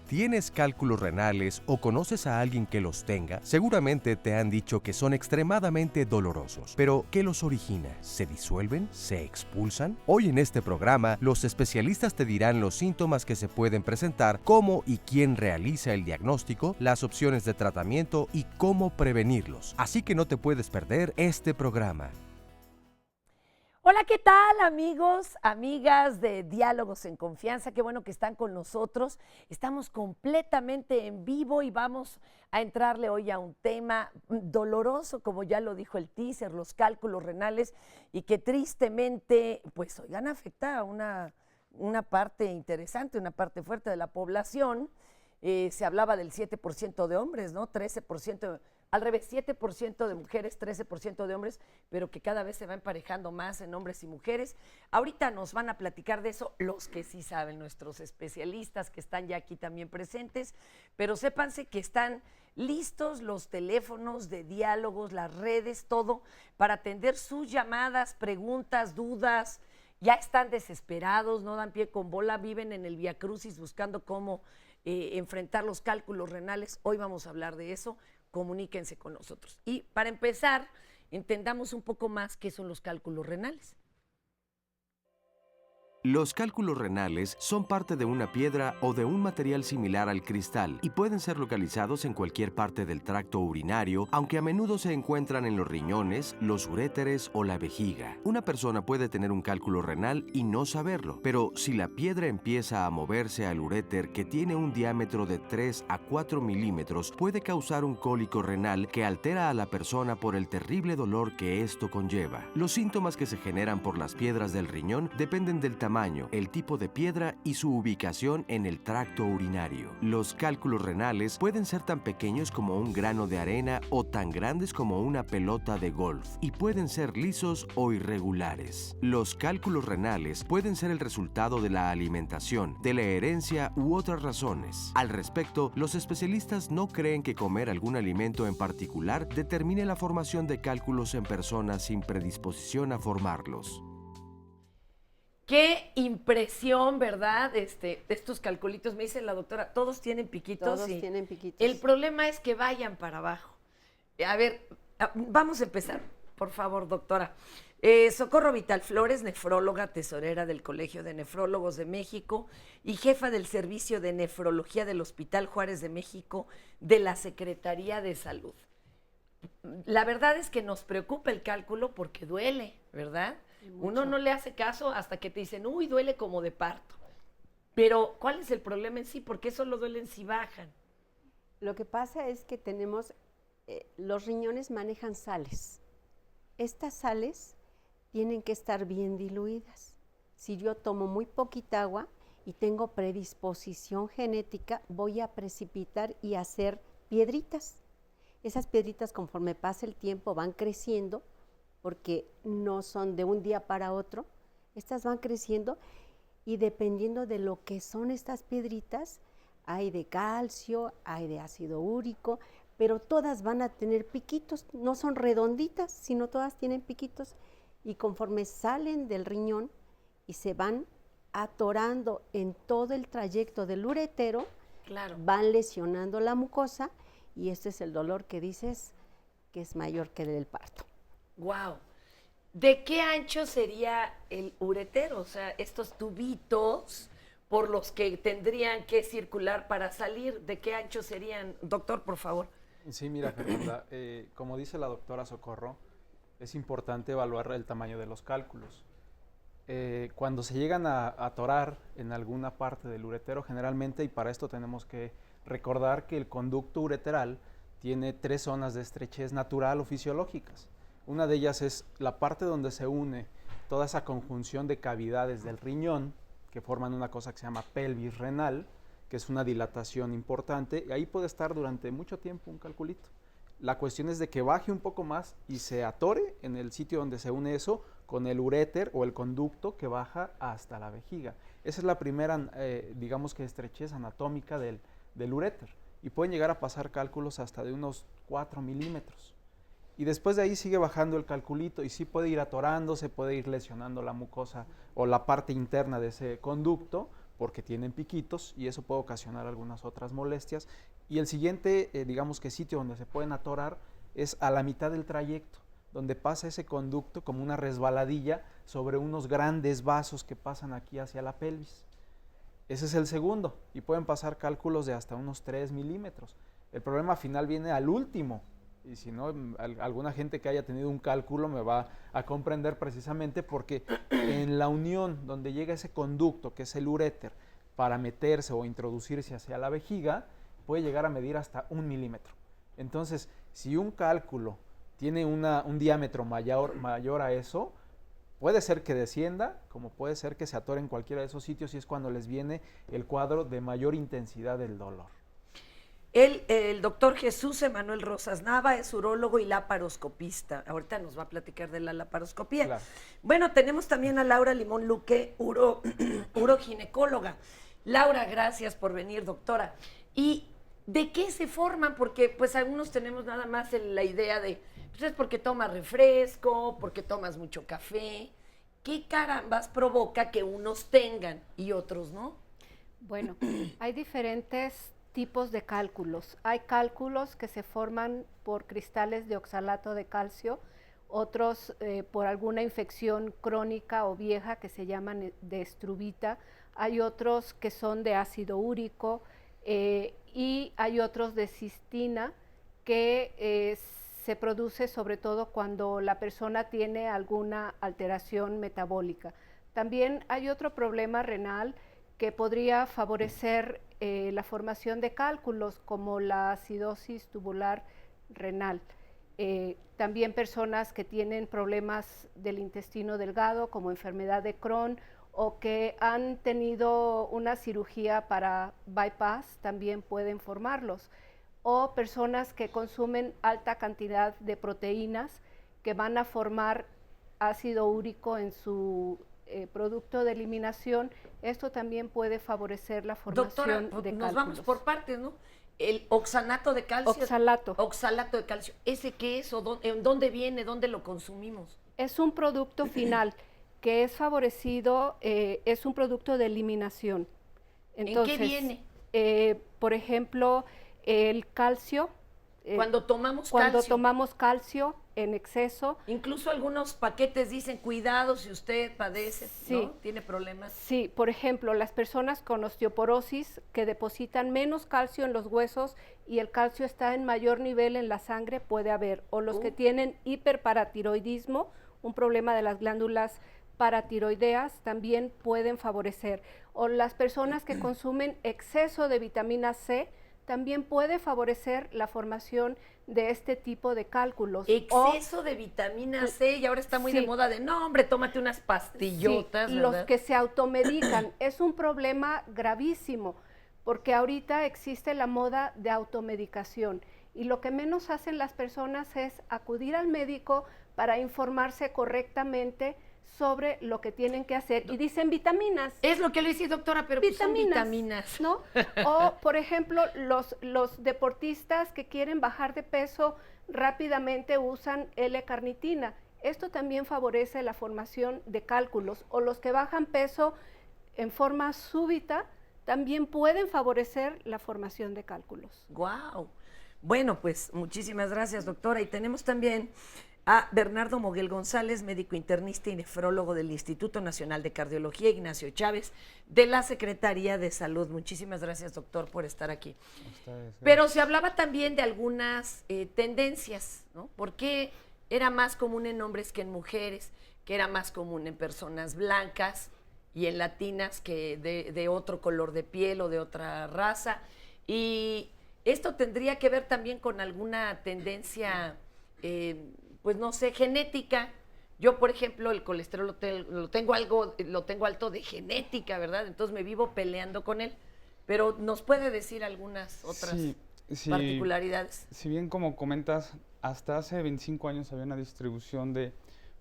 ¿Tienes cálculos renales o conoces a alguien que los tenga? Seguramente te han dicho que son extremadamente dolorosos. ¿Pero qué los origina? ¿Se disuelven? ¿Se expulsan? Hoy en este programa, los especialistas te dirán los síntomas que se pueden presentar, cómo y quién realiza el diagnóstico, las opciones de tratamiento y cómo prevenirlos. Así que no te puedes perder este programa. Hola, ¿qué tal, amigos, amigas de Diálogos en Confianza? Qué bueno que están con nosotros. Estamos completamente en vivo y vamos a entrarle hoy a un tema doloroso, como ya lo dijo el teaser, los cálculos renales, y que tristemente, pues, oigan, afecta a una parte interesante, una parte fuerte de la población. Se hablaba del 7% de hombres, ¿no? 13%, al revés, 7% de mujeres, 13% de hombres, pero que cada vez se va emparejando más en hombres y mujeres. Ahorita nos van a platicar de eso los que sí saben, nuestros especialistas que están ya aquí también presentes, pero sépanse que están listos los teléfonos de diálogos, las redes, todo, para atender sus llamadas, preguntas, dudas. Ya están desesperados, no dan pie con bola, viven en el viacrucis buscando cómo enfrentar los cálculos renales. Hoy vamos a hablar de eso. Comuníquense con nosotros. Y para empezar, entendamos un poco más qué son los cálculos renales. Los cálculos renales son parte de una piedra o de un material similar al cristal y pueden ser localizados en cualquier parte del tracto urinario, aunque a menudo se encuentran en los riñones, los uréteres o la vejiga. Una persona puede tener un cálculo renal y no saberlo, pero si la piedra empieza a moverse al uréter, que tiene un diámetro de 3 a 4 milímetros, puede causar un cólico renal que altera a la persona por el terrible dolor que esto conlleva. Los síntomas que se generan por las piedras del riñón dependen del tamaño, el tipo de piedra y su ubicación en el tracto urinario. Los cálculos renales pueden ser tan pequeños como un grano de arena o tan grandes como una pelota de golf, y pueden ser lisos o irregulares. Los cálculos renales pueden ser el resultado de la alimentación, de la herencia u otras razones. Al respecto, los especialistas no creen que comer algún alimento en particular determine la formación de cálculos en personas sin predisposición a formarlos. Qué impresión, ¿verdad? Estos calculitos, me dice la doctora, todos tienen piquitos. Todos tienen piquitos. El problema es que vayan para abajo. A ver, vamos a empezar, por favor, doctora. Socorro Vital Flores, nefróloga, tesorera del Colegio de Nefrólogos de México y jefa del Servicio de Nefrología del Hospital Juárez de México de la Secretaría de Salud. La verdad es que nos preocupa el cálculo porque duele, ¿verdad? Uno no le hace caso hasta que te dicen, uy, duele como de parto. Pero, ¿cuál es el problema en sí? ¿Por qué solo duelen si bajan? Lo que pasa es que tenemos, los riñones manejan sales. Estas sales tienen que estar bien diluidas. Si yo tomo muy poquita agua y tengo predisposición genética, voy a precipitar y hacer piedritas. Esas piedritas, conforme pasa el tiempo, van creciendo, porque no son de un día para otro. Estas van creciendo y dependiendo de lo que son estas piedritas, hay de calcio, hay de ácido úrico, pero todas van a tener piquitos, no son redonditas, sino todas tienen piquitos, y conforme salen del riñón y se van atorando en todo el trayecto del urétero, claro, van lesionando la mucosa, y este es el dolor que dices que es mayor que el del parto. Wow. ¿De qué ancho sería el uretero? O sea, estos tubitos por los que tendrían que circular para salir, ¿de qué ancho serían? Doctor, por favor. Sí, mira, Fernanda, como dice la doctora Socorro, es importante evaluar el tamaño de los cálculos. Cuando se llegan a atorar en alguna parte del uretero, generalmente, y para esto tenemos que recordar que el conducto ureteral tiene 3 zonas de estrechez natural o fisiológicas. Una de ellas es la parte donde se une toda esa conjunción de cavidades del riñón, que forman una cosa que se llama pelvis renal, que es una dilatación importante, y ahí puede estar durante mucho tiempo un calculito. La cuestión es de que baje un poco más y se atore en el sitio donde se une eso con el uréter o el conducto que baja hasta la vejiga. Esa es la primera, digamos que estrechez anatómica del uréter, y pueden llegar a pasar cálculos hasta de unos 4 milímetros. Y después de ahí sigue bajando el calculito y sí puede ir atorándose, puede ir lesionando la mucosa o la parte interna de ese conducto porque tienen piquitos y eso puede ocasionar algunas otras molestias. Y el siguiente, digamos que sitio donde se pueden atorar es a la mitad del trayecto, donde pasa ese conducto como una resbaladilla sobre unos grandes vasos que pasan aquí hacia la pelvis. Ese es el segundo y pueden pasar cálculos de hasta unos 3 milímetros. El problema final viene al último. Y si no, alguna gente que haya tenido un cálculo me va a comprender precisamente porque en la unión donde llega ese conducto, que es el uréter, para meterse o introducirse hacia la vejiga, puede llegar a medir hasta 1 milímetro. Entonces, si un cálculo tiene un diámetro mayor a eso, puede ser que descienda, como puede ser que se atore en cualquiera de esos sitios y es cuando les viene el cuadro de mayor intensidad del dolor. El doctor Jesús Emanuel Rosas Nava es urólogo y laparoscopista. Ahorita nos va a platicar de la laparoscopía. Claro. Bueno, tenemos también a Laura Limón Luque, uroginecóloga. Laura, gracias por venir, doctora. ¿Y de qué se forman? Porque pues algunos tenemos nada más la idea de, pues es porque tomas refresco, porque tomas mucho café. ¿Qué carambas provoca que unos tengan y otros no? Bueno, hay diferentes tipos de cálculos. Hay cálculos que se forman por cristales de oxalato de calcio, otros por alguna infección crónica o vieja que se llaman de estrubita, hay otros que son de ácido úrico y hay otros de cistina que se produce sobre todo cuando la persona tiene alguna alteración metabólica. También hay otro problema renal que podría favorecer la formación de cálculos como la acidosis tubular renal. También personas que tienen problemas del intestino delgado como enfermedad de Crohn o que han tenido una cirugía para bypass también pueden formarlos. O personas que consumen alta cantidad de proteínas que van a formar ácido úrico en su producto de eliminación, esto también puede favorecer la formación Doctora, de cálculos. nos vamos por partes, ¿no? El oxanato de calcio. Oxalato. Oxalato de calcio. ¿Ese qué es? ¿En dónde viene? ¿Dónde lo consumimos? Es un producto final que es favorecido, es un producto de eliminación. Entonces, ¿en qué viene? Por ejemplo, el calcio. Cuando tomamos Cuando calcio. tomamos calcio en exceso. Incluso algunos paquetes dicen, cuidado si usted padece, Sí. ¿no? Tiene problemas. Sí, por ejemplo, las personas con osteoporosis que depositan menos calcio en los huesos y el calcio está en mayor nivel en la sangre puede haber, o los que tienen hiperparatiroidismo, un problema de las glándulas paratiroideas también pueden favorecer, o las personas que consumen exceso de vitamina C también puede favorecer la formación de este tipo de cálculos. Exceso de vitamina C, y ahora está muy de moda de, no hombre, tómate unas pastillotas, sí, ¿verdad? los que se automedican, es un problema gravísimo, porque ahorita existe la moda de automedicación, y lo que menos hacen las personas es acudir al médico para informarse correctamente sobre lo que tienen que hacer, y dicen vitaminas. Es lo que le dice, doctora, pero pues son vitaminas. ¿No? O, por ejemplo, los deportistas que quieren bajar de peso rápidamente usan L-carnitina. Esto también favorece la formación de cálculos. O los que bajan peso en forma súbita también pueden favorecer la formación de cálculos. ¡Guau! Bueno, pues muchísimas gracias, doctora. Y tenemos también a Bernardo Moguel González, médico internista y nefrólogo del Instituto Nacional de Cardiología, Ignacio Chávez, de la Secretaría de Salud. Muchísimas gracias, doctor, por estar aquí. Pero se hablaba también de algunas tendencias, ¿no? ¿Por qué era más común en hombres que en mujeres? Que era más común en personas blancas y en latinas que de otro color de piel o de otra raza. Y esto tendría que ver también con alguna tendencia pues no sé, genética. Yo, por ejemplo, el colesterol lo tengo alto de genética, ¿verdad? Entonces me vivo peleando con él. pero ¿nos puede decir algunas otras Sí, particularidades? si bien como comentas, hasta hace 25 años había una distribución de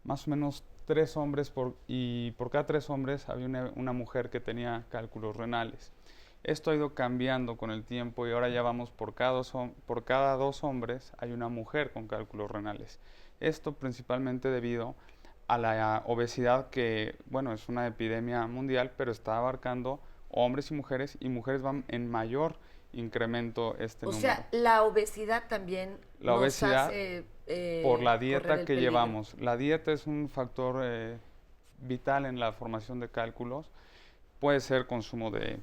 más o menos 3 hombres y por cada 3 hombres había una mujer que tenía cálculos renales. Esto ha ido cambiando con el tiempo y ahora ya vamos por cada 2 hombres hay una mujer con cálculos renales. Esto principalmente debido a la obesidad que, bueno, es una epidemia mundial, pero está abarcando hombres y mujeres van en mayor incremento número. O sea, la obesidad también La nos obesidad hace, por la correr dieta el que peligro. llevamos. La dieta es un factor vital en la formación de cálculos. Puede ser consumo de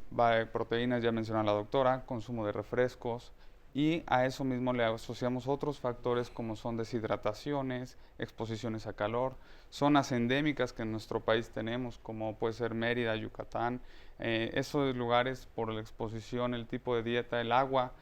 proteínas, ya mencionó la doctora, consumo de refrescos, y a eso mismo le asociamos otros factores como son deshidrataciones, exposiciones a calor, zonas endémicas que en nuestro país tenemos, como puede ser Mérida, Yucatán, esos lugares por la exposición, el tipo de dieta, el agua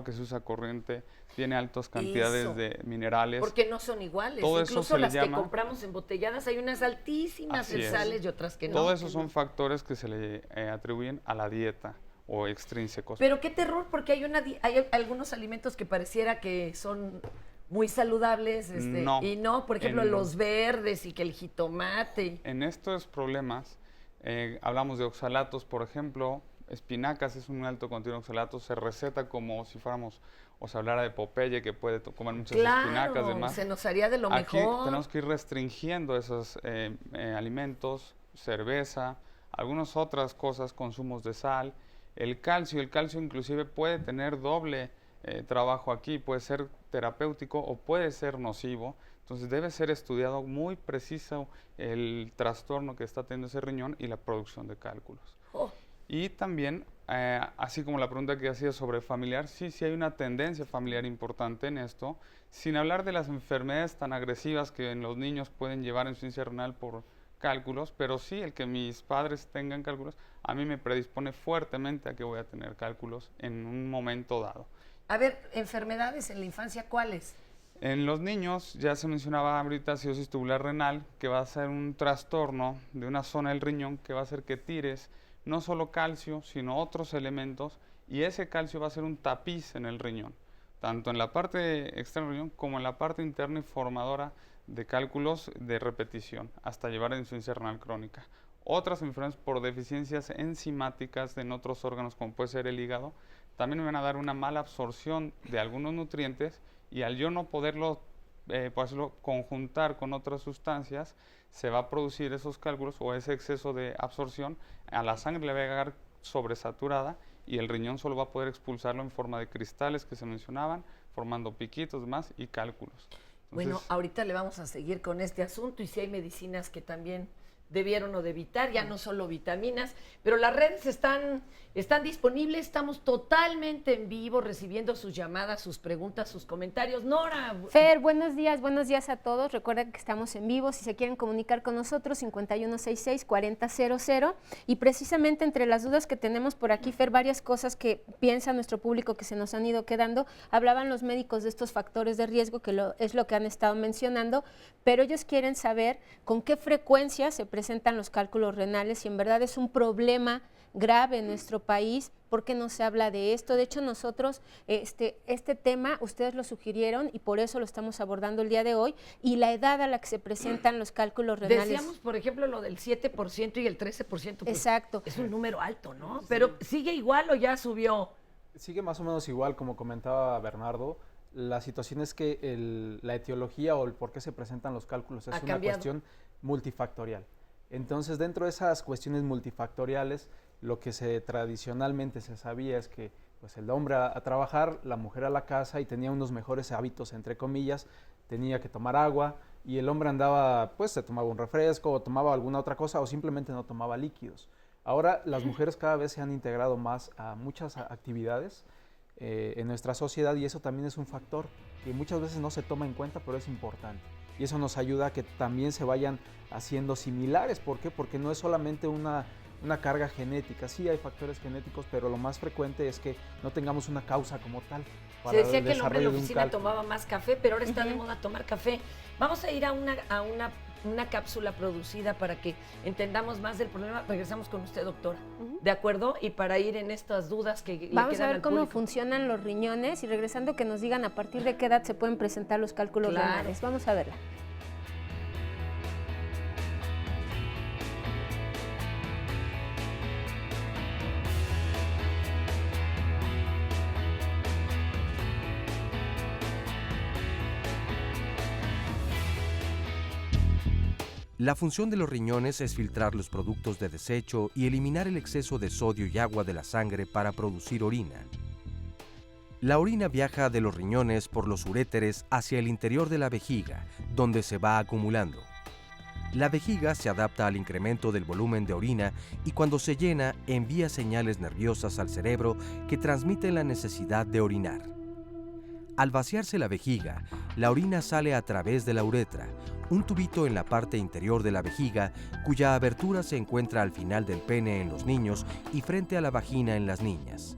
que se usa corriente tiene altas cantidades Eso. de minerales. Porque no son iguales. Todo eso Incluso se le las que llama- compramos embotelladas, hay unas altísimas Así en es. sales y otras que no. Todo eso son factores que se le atribuyen a la dieta o extrínsecos. Pero qué terror, porque hay algunos alimentos que pareciera que son muy saludables No. y no, por ejemplo, En- los verdes y que el jitomate. En estos problemas, hablamos de oxalatos, por ejemplo, espinacas es un alto contenido de oxalatos, se receta como si fuéramos, o se hablara de Popeye, que puede comer muchas espinacas, Claro, demás. se nos haría de lo Aquí mejor. tenemos que ir restringiendo esos alimentos, cerveza, algunas otras cosas, consumos de sal. El calcio inclusive puede tener doble trabajo aquí, puede ser terapéutico o puede ser nocivo. Entonces debe ser estudiado muy preciso el trastorno que está teniendo ese riñón y la producción de cálculos. Oh, Y también, así como la pregunta que hacía sobre familiar, sí hay una tendencia familiar importante en esto, sin hablar de las enfermedades tan agresivas que en los niños pueden llevar insuficiencia renal por cálculos, pero sí el que mis padres tengan cálculos, a mí me predispone fuertemente a que voy a tener cálculos en un momento dado. a ver, enfermedades en la infancia, ¿cuáles? En los niños, ya se mencionaba ahorita cirrosis tubular renal, que va a ser un trastorno de una zona del riñón que va a hacer que tires no solo calcio, sino otros elementos, y ese calcio va a ser un tapiz en el riñón, tanto en la parte externa del riñón como en la parte interna y formadora de cálculos de repetición, hasta llevar a insuficiencia renal crónica. Otras enfermedades por deficiencias enzimáticas en otros órganos, como puede ser el hígado, también me van a dar una mala absorción de algunos nutrientes, y al yo no poderlo conjuntar con otras sustancias, se va a producir esos cálculos o ese exceso de absorción, a la sangre le va a llegar sobresaturada y el riñón solo va a poder expulsarlo en forma de cristales que se mencionaban, formando piquitos más y cálculos. Bueno, Entonces, ahorita le vamos a seguir con este asunto y si hay medicinas que también debieron o de evitar, ya no solo vitaminas, pero las redes están disponibles, estamos totalmente en vivo recibiendo sus llamadas, sus preguntas, sus comentarios. Nora. Fer, buenos días a todos. Recuerden que estamos en vivo. Si se quieren comunicar con nosotros, 5166-4000. Y precisamente entre las dudas que tenemos por aquí, Fer, varias cosas que piensa nuestro público que se nos han ido quedando. Hablaban los médicos de estos factores de riesgo, que es lo que han estado mencionando, pero ellos quieren saber con qué frecuencia se presentan los cálculos renales, si en verdad es un problema grave en nuestro país, ¿por qué no se habla de esto? De hecho, nosotros este tema ustedes lo sugirieron y por eso lo estamos abordando el día de hoy, y la edad a la que se presentan los cálculos renales. Decíamos, por ejemplo, lo del 7% y el 13%. Pues, exacto. es un número alto, ¿no? Pero ¿sigue igual o ya subió? Sigue más o menos igual, como comentaba Bernardo. La situación es que la etiología o el por qué se presentan los cálculos es Ha una cambiado. cuestión multifactorial. Entonces, dentro de esas cuestiones multifactoriales, lo que tradicionalmente se sabía es que pues, el hombre a trabajar, la mujer a la casa, y tenía unos mejores hábitos, entre comillas, tenía que tomar agua, y el hombre andaba, pues se tomaba un refresco, o tomaba alguna otra cosa, o simplemente no tomaba líquidos. Ahora las mujeres cada vez se han integrado más a muchas actividades en nuestra sociedad, y eso también es un factor que muchas veces no se toma en cuenta, pero es importante. Y eso nos ayuda a que también se vayan haciendo similares. ¿Por qué? Porque no es solamente una carga genética. Sí hay factores genéticos, pero lo más frecuente es que no tengamos una causa como tal. Se decía que el hombre en la desarrollo de un oficina cálculo. tomaba más café, pero ahora está de moda tomar café. Vamos a ir a una una cápsula producida para que entendamos más del problema. Regresamos con usted, doctora. ¿De acuerdo? Y para ir en estas dudas que le Vamos quedan a ver al cómo público. funcionan los riñones y regresando que nos digan a partir de qué edad se pueden presentar los cálculos Claro. renales. Vamos a verla. La función de los riñones es filtrar los productos de desecho y eliminar el exceso de sodio y agua de la sangre para producir orina. La orina viaja de los riñones por los uréteres hacia el interior de la vejiga, donde se va acumulando. La vejiga se adapta al incremento del volumen de orina y cuando se llena envía señales nerviosas al cerebro que transmiten la necesidad de orinar. Al vaciarse la vejiga, la orina sale a través de la uretra, un tubito en la parte interior de la vejiga cuya abertura se encuentra al final del pene en los niños y frente a la vagina en las niñas.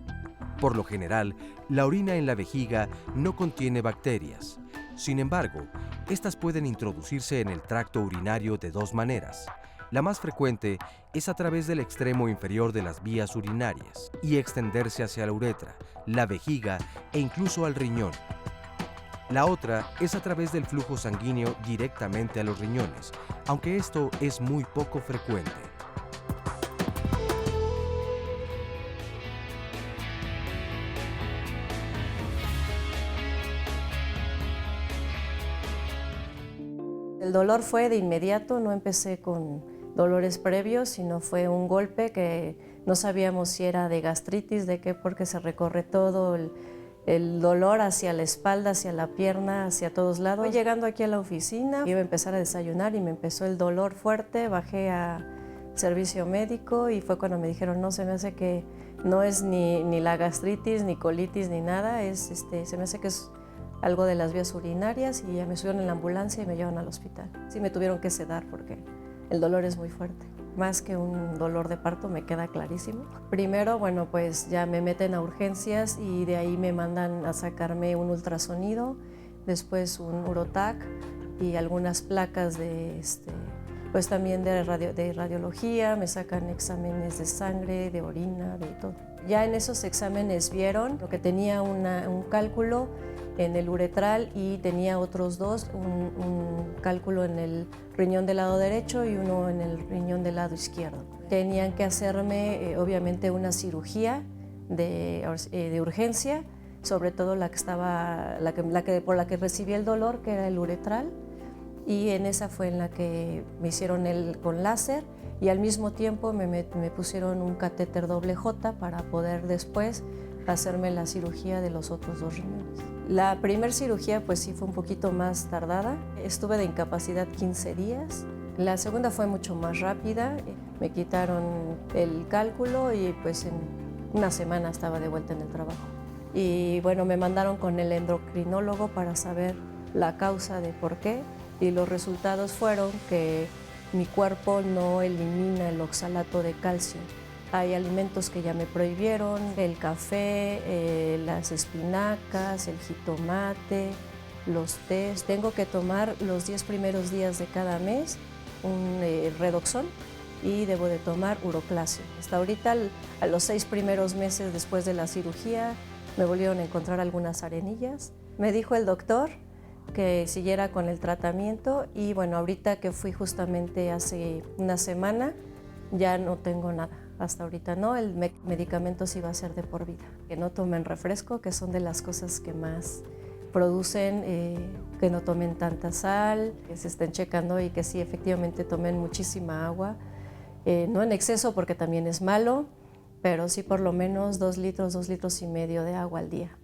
Por lo general, la orina en la vejiga no contiene bacterias. Sin embargo, estas pueden introducirse en el tracto urinario de dos maneras. La más frecuente es a través del extremo inferior de las vías urinarias y extenderse hacia la uretra, la vejiga e incluso al riñón. La otra es a través del flujo sanguíneo directamente a los riñones, aunque esto es muy poco frecuente. El dolor fue de inmediato, no empecé con dolores previos, sino fue un golpe que no sabíamos si era de gastritis, de qué, porque se recorre todo el dolor hacia la espalda, hacia la pierna, hacia todos lados. Fui llegando aquí a la oficina, iba a empezar a desayunar y me empezó el dolor fuerte, bajé a servicio médico y fue cuando me dijeron, no, se me hace que no es ni la gastritis, ni colitis, ni nada, se me hace que es algo de las vías urinarias y ya me subieron en la ambulancia y me llevan al hospital. Sí me tuvieron que sedar porque el dolor es muy fuerte. Más que un dolor de parto, me queda clarísimo. Primero, bueno, pues ya me meten a urgencias y de ahí me mandan a sacarme un ultrasonido, después un urotac y algunas placas de, pues también de radiología, me sacan exámenes de sangre, de orina, de todo. Ya en esos exámenes vieron lo que tenía un cálculo en el uretral y tenía otros dos, un cálculo en el riñón del lado derecho y uno en el riñón del lado izquierdo. Tenían que hacerme obviamente una cirugía de urgencia, sobre todo por la que recibí el dolor, que era el uretral, y en esa fue en la que me hicieron con láser y al mismo tiempo me pusieron un catéter doble J para poder después hacerme la cirugía de los otros dos riñones. La primera cirugía pues sí fue un poquito más tardada, estuve de incapacidad 15 días. La segunda fue mucho más rápida, me quitaron el cálculo y pues en una semana estaba de vuelta en el trabajo. Y bueno, me mandaron con el endocrinólogo para saber la causa de por qué y los resultados fueron que mi cuerpo no elimina el oxalato de calcio. Hay alimentos que ya me prohibieron, el café, las espinacas, el jitomate, los tés. Tengo que tomar los 10 primeros días de cada mes un redoxón y debo de tomar uroclasio. Hasta ahorita, a los 6 primeros meses después de la cirugía, me volvieron a encontrar algunas arenillas. Me dijo el doctor que siguiera con el tratamiento y bueno, ahorita que fui justamente hace una semana, ya no tengo nada. Hasta ahorita no, el medicamento sí va a ser de por vida. Que no tomen refresco, que son de las cosas que más producen, que no tomen tanta sal, que se estén checando y que sí efectivamente tomen muchísima agua. No en exceso porque también es malo, pero sí por lo menos 2 litros y medio de agua al día.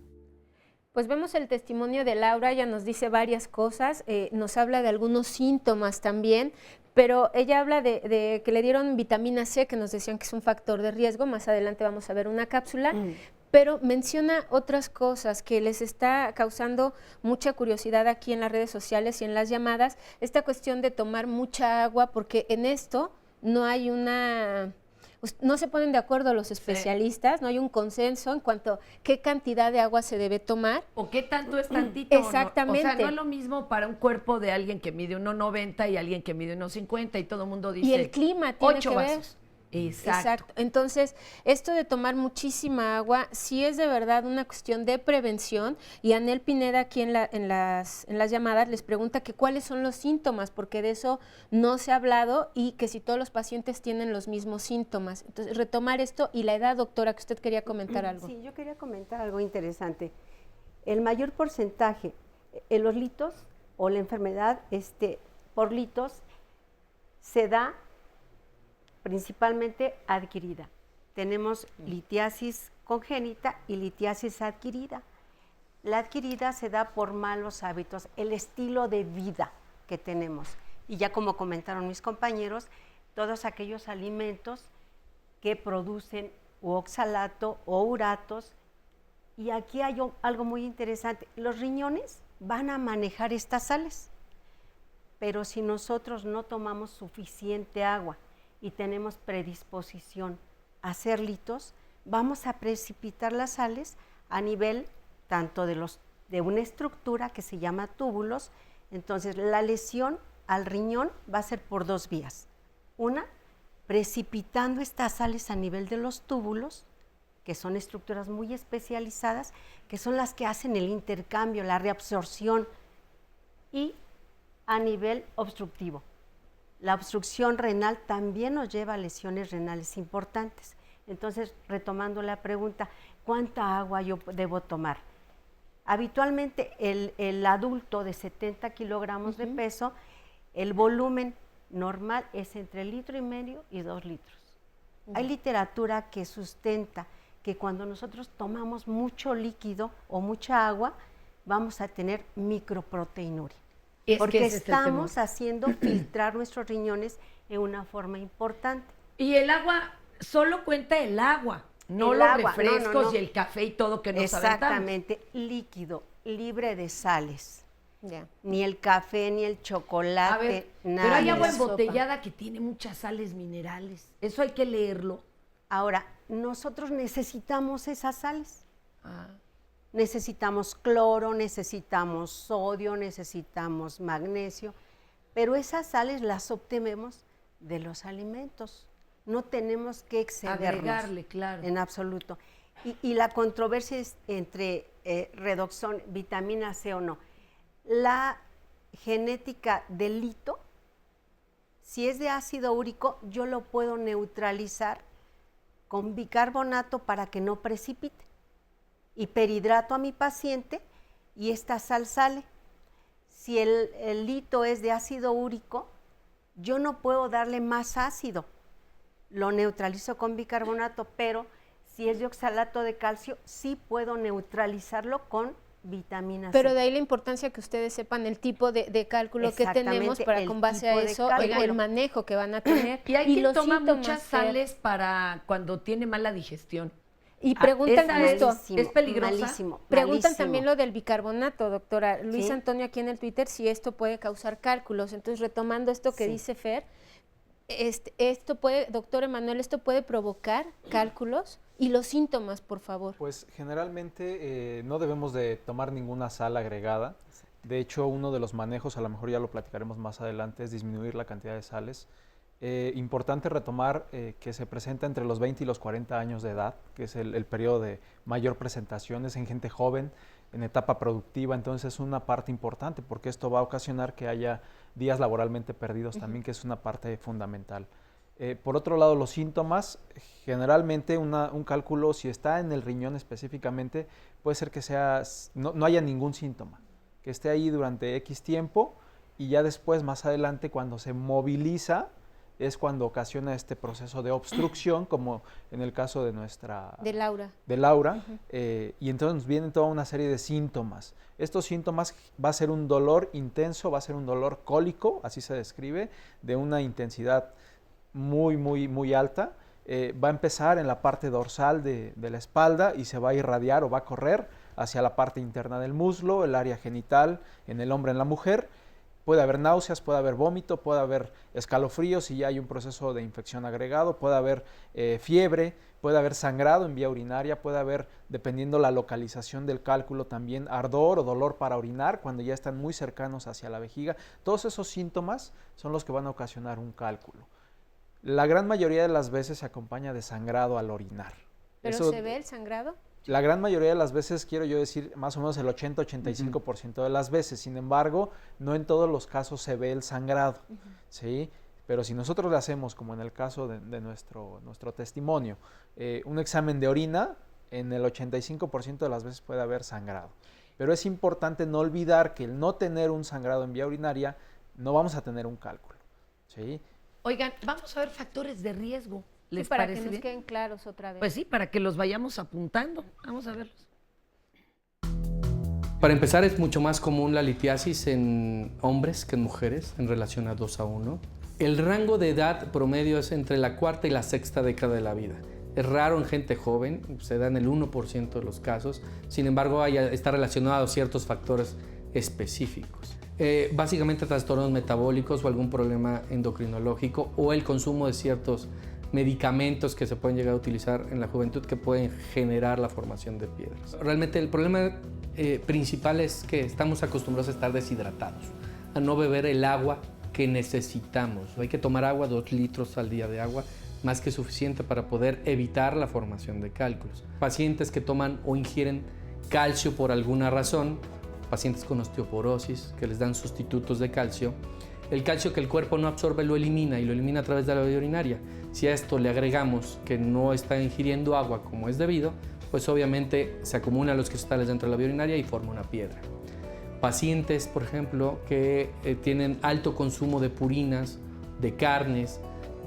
Pues vemos el testimonio de Laura, ella nos dice varias cosas, nos habla de algunos síntomas también, pero ella habla de que le dieron vitamina C, que nos decían que es un factor de riesgo, más adelante vamos a ver una cápsula, pero menciona otras cosas que les está causando mucha curiosidad aquí en las redes sociales y en las llamadas, esta cuestión de tomar mucha agua, porque en esto no hay no se ponen de acuerdo los especialistas, no hay un consenso en cuanto a qué cantidad de agua se debe tomar. ¿O qué tanto es tantito? Exactamente. ¿No? O sea, no es lo mismo para un cuerpo de alguien que mide 1,90 y alguien que mide 1,50 y todo el mundo dice Y el clima tiene 8 que ver. vasos. Exacto. Entonces, esto de tomar muchísima agua sí es de verdad una cuestión de prevención, y Anel Pineda aquí en las llamadas les pregunta que cuáles son los síntomas, porque de eso no se ha hablado, y que si todos los pacientes tienen los mismos síntomas. Entonces, retomar esto y la edad, doctora, que usted quería comentar algo. Sí, yo quería comentar algo interesante. El mayor porcentaje en los litos o la enfermedad por litos se da principalmente adquirida. Tenemos litiasis congénita y litiasis adquirida. La adquirida se da por malos hábitos, el estilo de vida que tenemos. Y ya como comentaron mis compañeros, todos aquellos alimentos que producen u oxalato o uratos. Y aquí hay algo muy interesante. Los riñones van a manejar estas sales, pero si nosotros no tomamos suficiente agua y tenemos predisposición a hacer litos, vamos a precipitar las sales a nivel tanto de una estructura que se llama túbulos. Entonces, la lesión al riñón va a ser por dos vías. Una, precipitando estas sales a nivel de los túbulos, que son estructuras muy especializadas, que son las que hacen el intercambio, la reabsorción, y a nivel obstructivo. La obstrucción renal también nos lleva a lesiones renales importantes. Entonces, retomando la pregunta, ¿cuánta agua yo debo tomar? Habitualmente el adulto de 70 kilogramos de peso, el volumen normal es entre 1,5 litros y 2 litros. Hay literatura que sustenta que cuando nosotros tomamos mucho líquido o mucha agua, vamos a tener microproteinuria. Porque estamos haciendo filtrar nuestros riñones en una forma importante. Y el agua, solo cuenta el agua, no El los agua, refrescos no. y el café y todo que nos Exactamente, líquido, libre de sales. Ya. Ni el café, ni el chocolate, A ver, nada. pero hay agua de eso. embotellada que tiene muchas sales minerales. Eso hay que leerlo. Ahora, nosotros necesitamos esas sales. Ah. Necesitamos cloro, necesitamos sodio, necesitamos magnesio, pero esas sales las obtenemos de los alimentos. No tenemos que excedernos. Agregarle, claro. En absoluto. Y la controversia es entre redoxón, vitamina C o no. La genética del lito, si es de ácido úrico, yo lo puedo neutralizar con bicarbonato para que no precipite. Hiperhidrato a mi paciente y esta sal sale. Si el lito es de ácido úrico, yo no puedo darle más ácido. Lo neutralizo con bicarbonato, pero si es de oxalato de calcio, sí puedo neutralizarlo con vitamina C. Pero de ahí la importancia que ustedes sepan el tipo de cálculo que tenemos para con base a eso el manejo que van a tener. Y hay quien toma síntomas, muchas sales para cuando tiene mala digestión. Y preguntan justo, ¿es peligrosa? Malísimo, preguntan malísimo. también lo del bicarbonato, doctora. Luis Sí. Antonio aquí en el Twitter, si esto puede causar cálculos. Entonces, retomando esto que Sí. dice Fer, esto puede, doctor Emanuel, esto puede provocar cálculos. Y los síntomas, por favor. Pues generalmente no debemos de tomar ninguna sal agregada. De hecho, uno de los manejos, a lo mejor ya lo platicaremos más adelante, es disminuir la cantidad de sales. Importante retomar que se presenta entre los 20 y los 40 años de edad, que es el periodo de mayor presentación, es en gente joven, en etapa productiva, entonces es una parte importante porque esto va a ocasionar que haya días laboralmente perdidos también, que es una parte fundamental. Por otro lado, los síntomas, generalmente un cálculo, si está en el riñón específicamente, puede ser que no haya ningún síntoma, que esté ahí durante X tiempo y ya después, más adelante, cuando se moviliza, es cuando ocasiona este proceso de obstrucción, como en el caso de Laura, y entonces nos vienen toda una serie de síntomas. Estos síntomas va a ser un dolor intenso, va a ser un dolor cólico, así se describe, de una intensidad muy, muy, muy alta. Va a empezar en la parte dorsal de la espalda y se va a irradiar o va a correr hacia la parte interna del muslo, el área genital, en el hombre, en la mujer. puede haber náuseas, puede haber vómito, puede haber escalofríos si ya hay un proceso de infección agregado, puede haber fiebre, puede haber sangrado en vía urinaria, puede haber, dependiendo la localización del cálculo, también ardor o dolor para orinar cuando ya están muy cercanos hacia la vejiga. Todos esos síntomas son los que van a ocasionar un cálculo. La gran mayoría de las veces se acompaña de sangrado al orinar. ¿Pero Eso, se ve el sangrado? la gran mayoría de las veces, quiero yo decir, más o menos el 80-85% de las veces. Sin embargo, no en todos los casos se ve el sangrado, ¿sí? Pero si nosotros le hacemos, como en el caso de nuestro testimonio, un examen de orina, en el 85% de las veces puede haber sangrado. Pero es importante no olvidar que el no tener un sangrado en vía urinaria, no vamos a tener un cálculo, ¿sí? Oigan, vamos a ver factores de riesgo. ¿Les para parece que nos bien? queden claros otra vez. Pues sí, para que los vayamos apuntando. Vamos a verlos. Para empezar, es mucho más común la litiasis en hombres que en mujeres en relación a 2:1. El rango de edad promedio es entre la cuarta y la sexta década de la vida. Es raro en gente joven, se da en el 1% de los casos. Sin embargo, está relacionado a ciertos factores específicos. Básicamente trastornos metabólicos o algún problema endocrinológico o el consumo de ciertos medicamentos que se pueden llegar a utilizar en la juventud que pueden generar la formación de piedras. Realmente el problema principal es que estamos acostumbrados a estar deshidratados, a no beber el agua que necesitamos. Hay que tomar agua, 2 litros al día de agua, más que suficiente para poder evitar la formación de cálculos. Pacientes que toman o ingieren calcio por alguna razón, pacientes con osteoporosis que les dan sustitutos de calcio, el calcio que el cuerpo no absorbe lo elimina y lo elimina a través de la vía urinaria. Si a esto le agregamos que no está ingiriendo agua como es debido, pues obviamente se acumulan los cristales dentro de la vía urinaria y forma una piedra. Pacientes, por ejemplo, que tienen alto consumo de purinas, de carnes,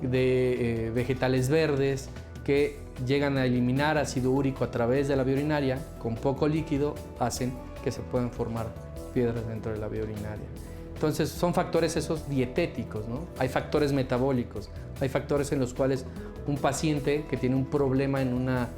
de vegetales verdes, que llegan a eliminar ácido úrico a través de la vía urinaria con poco líquido, hacen que se puedan formar piedras dentro de la vía urinaria. Entonces son factores esos dietéticos, ¿no? Hay factores metabólicos, hay factores en los cuales un paciente que tiene un problema en una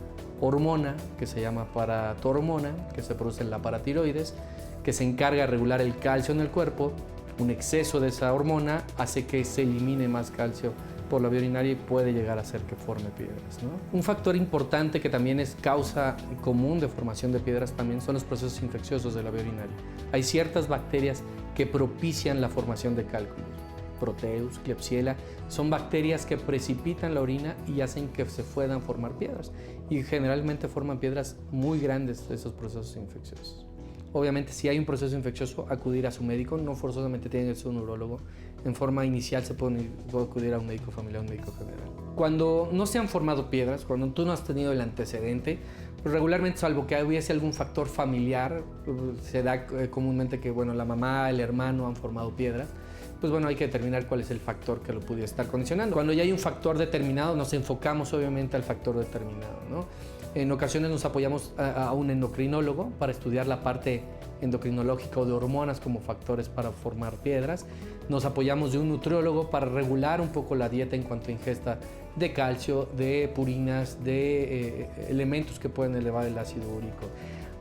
hormona que se llama paratormona, que se produce en la paratiroides, que se encarga de regular el calcio en el cuerpo, un exceso de esa hormona hace que se elimine más calcio por la vía urinaria y puede llegar a hacer que forme piedras, ¿no? Un factor importante que también es causa común de formación de piedras también son los procesos infecciosos de la vía urinaria. Hay ciertas bacterias que propician la formación de cálculos. Proteus, Klebsiella, son bacterias que precipitan la orina y hacen que se puedan formar piedras. Y generalmente forman piedras muy grandes de esos procesos infecciosos. Obviamente, si hay un proceso infeccioso, acudir a su médico, no forzosamente tiene que ser un urólogo. En forma inicial se puede acudir a un médico familiar, un médico general. Cuando no se han formado piedras, cuando tú no has tenido el antecedente, pues regularmente, salvo que hubiese algún factor familiar, se da comúnmente que bueno, la mamá, el hermano han formado piedras, pues bueno, hay que determinar cuál es el factor que lo pudiera estar condicionando. Cuando ya hay un factor determinado, nos enfocamos obviamente al factor determinado, ¿no? En ocasiones nos apoyamos a un endocrinólogo para estudiar la parte endocrinológica o de hormonas como factores para formar piedras. Nos apoyamos de un nutriólogo para regular un poco la dieta en cuanto a ingesta de calcio, de purinas, de elementos que pueden elevar el ácido úrico.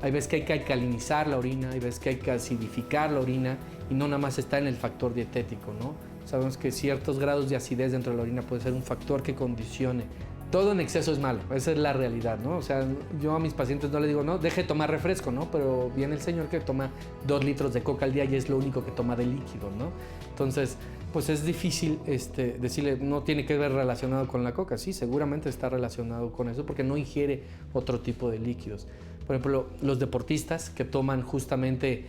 Hay veces que hay que alcalinizar la orina, hay veces que hay que acidificar la orina y no nada más está en el factor dietético, ¿no? Sabemos que ciertos grados de acidez dentro de la orina puede ser un factor que condicione. Todo en exceso es malo, esa es la realidad, ¿no? O sea, yo a mis pacientes no les digo, no, deje de tomar refresco, ¿no? Pero viene el señor que toma 2 litros de coca al día y es lo único que toma de líquido, ¿no? Entonces, pues es difícil decirle, no tiene que ver relacionado con la coca. Sí, seguramente está relacionado con eso porque no ingiere otro tipo de líquidos. Por ejemplo, los deportistas que toman justamente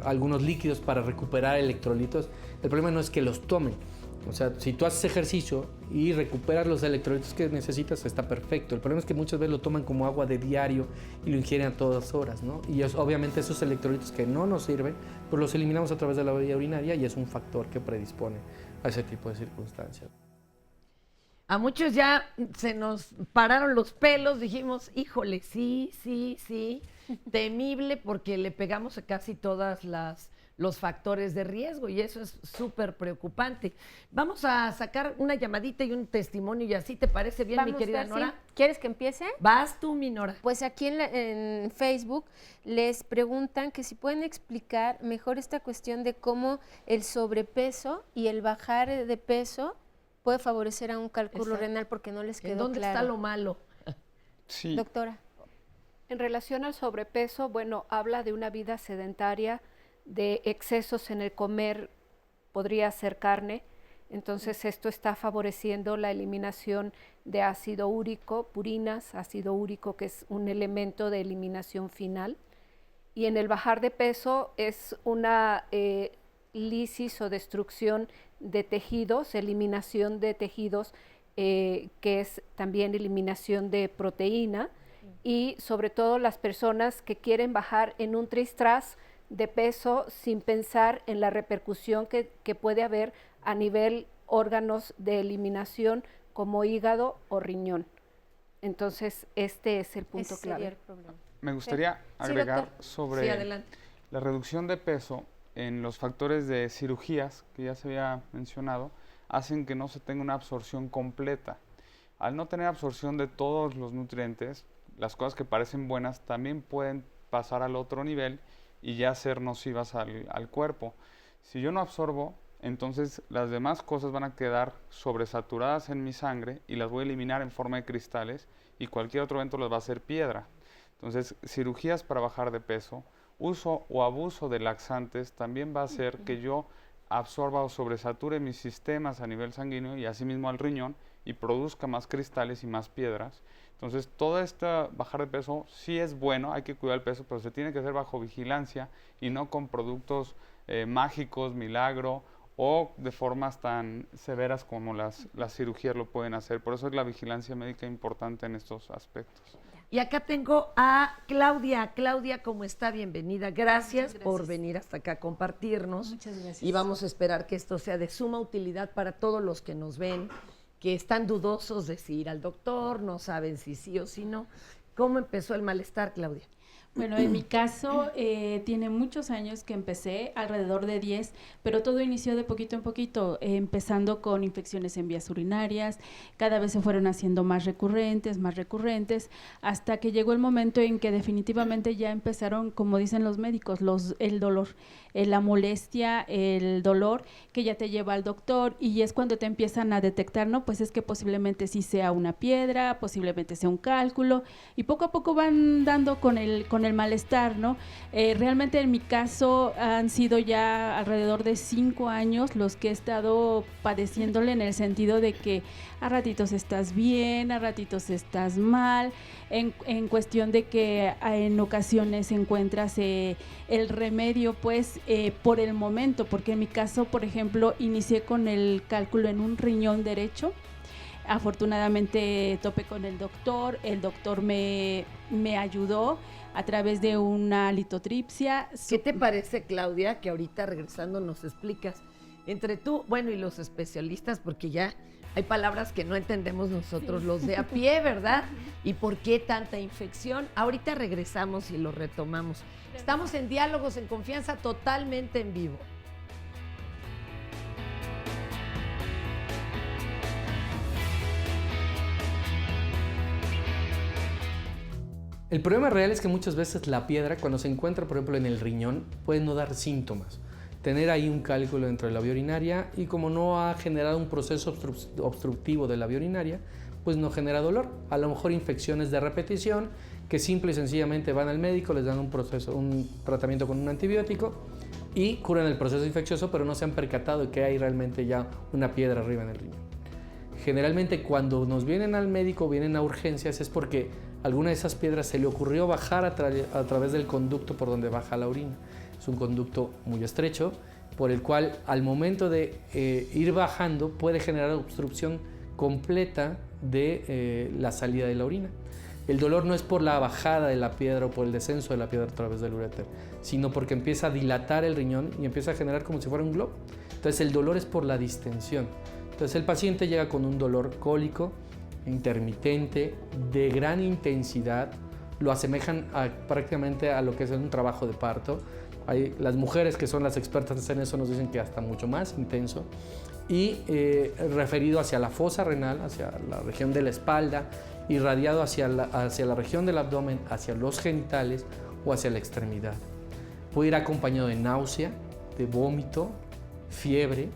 algunos líquidos para recuperar electrolitos, el problema no es que los tomen. O sea, si tú haces ejercicio y recuperas los electrolitos que necesitas, está perfecto. El problema es que muchas veces lo toman como agua de diario y lo ingieren a todas horas, ¿no? Y obviamente esos electrolitos que no nos sirven, pues los eliminamos a través de la vía urinaria y es un factor que predispone a ese tipo de circunstancias. A muchos ya se nos pararon los pelos, dijimos, híjole, sí, temible porque le pegamos a casi todas las los factores de riesgo y eso es súper preocupante. Vamos a sacar una llamadita y un testimonio y así, ¿te parece bien, mi querida Fer, Nora? ¿sí? ¿Quieres que empiece? Vas tú, mi Nora. Pues aquí en Facebook les preguntan que si pueden explicar mejor esta cuestión de cómo el sobrepeso y el bajar de peso puede favorecer a un cálculo Exacto. renal porque no les quedó ¿En dónde claro. está lo malo? Sí, Doctora. En relación al sobrepeso, bueno, habla de una vida sedentaria, de excesos en el comer, podría ser carne, entonces esto está favoreciendo la eliminación de ácido úrico, purinas, ácido úrico que es un elemento de eliminación final. Y en el bajar de peso es una lisis o destrucción de tejidos, eliminación de tejidos, que es también eliminación de proteína, y sobre todo las personas que quieren bajar en un tris-tras de peso sin pensar en la repercusión que puede haber a nivel órganos de eliminación como hígado o riñón. Entonces, este es el punto Ese sería clave. el problema. me gustaría agregar Sí, sobre adelante. la reducción de peso en los factores de cirugías, que ya se había mencionado, hacen que no se tenga una absorción completa. Al no tener absorción de todos los nutrientes, las cosas que parecen buenas también pueden pasar al otro nivel y ya ser nocivas al cuerpo. Si yo no absorbo, entonces las demás cosas van a quedar sobresaturadas en mi sangre y las voy a eliminar en forma de cristales y cualquier otro evento las va a hacer piedra. Entonces, cirugías para bajar de peso, uso o abuso de laxantes también va a hacer que yo absorba o sobresature mis sistemas a nivel sanguíneo y asimismo al riñón y produzca más cristales y más piedras. Entonces, toda esta bajar de peso sí es bueno, hay que cuidar el peso, pero se tiene que hacer bajo vigilancia y no con productos mágicos, milagro o de formas tan severas como las cirugías lo pueden hacer. Por eso es la vigilancia médica importante en estos aspectos. Y acá tengo a Claudia. Claudia, ¿cómo está? Bienvenida. Gracias por venir hasta acá a compartirnos. Muchas gracias. Y vamos a esperar que esto sea de suma utilidad para todos los que nos ven, que están dudosos de si ir al doctor, no saben si sí o si no. ¿Cómo empezó el malestar, Claudia? Bueno, en mi caso tiene muchos años que empecé, alrededor de 10, pero todo inició de poquito en poquito, empezando con infecciones en vías urinarias, cada vez se fueron haciendo más recurrentes, hasta que llegó el momento en que definitivamente ya empezaron, como dicen los médicos, el dolor, la molestia, el dolor que ya te lleva al doctor y es cuando te empiezan a detectar, ¿no? Pues es que posiblemente sí sea una piedra, posiblemente sea un cálculo y poco a poco van dando con el malestar, ¿no? Realmente en mi caso han sido ya alrededor de 5 años los que he estado padeciéndole en el sentido de que a ratitos estás bien, a ratitos estás mal, en cuestión de que en ocasiones encuentras el remedio pues por el momento, porque en mi caso, por ejemplo, inicié con el cálculo en un riñón derecho. Afortunadamente topé con el doctor me ayudó a través de una litotripsia. ¿Qué te parece, Claudia, que ahorita regresando nos explicas entre tú, bueno, y los especialistas, porque ya hay palabras que no entendemos nosotros los de a pie, ¿verdad? ¿Y por qué tanta infección? Ahorita regresamos y lo retomamos. Estamos en Diálogos en Confianza totalmente en vivo. El problema real es que muchas veces la piedra, cuando se encuentra, por ejemplo, en el riñón, puede no dar síntomas. Tener ahí un cálculo dentro de la vía urinaria y como no ha generado un proceso obstructivo de la vía urinaria, pues no genera dolor. A lo mejor infecciones de repetición que simple y sencillamente van al médico, les dan un tratamiento con un antibiótico y curan el proceso infeccioso, pero no se han percatado de que hay realmente ya una piedra arriba en el riñón. Generalmente cuando nos vienen al médico, vienen a urgencias, es porque alguna de esas piedras se le ocurrió bajar a través del conducto por donde baja la orina. Es un conducto muy estrecho, por el cual al momento de ir bajando puede generar obstrucción completa de la salida de la orina. El dolor no es por la bajada de la piedra o por el descenso de la piedra a través del uréter, sino porque empieza a dilatar el riñón y empieza a generar como si fuera un globo. Entonces el dolor es por la distensión. Entonces el paciente llega con un dolor cólico, intermitente, de gran intensidad, lo asemejan prácticamente a lo que es un trabajo de parto, Las mujeres que son las expertas en eso nos dicen que hasta mucho más intenso. Y referido hacia la fosa renal, hacia la región de la espalda, irradiado hacia la región del abdomen, hacia los genitales o hacia la extremidad. Puede ir acompañado de náusea, de vómito, fiebre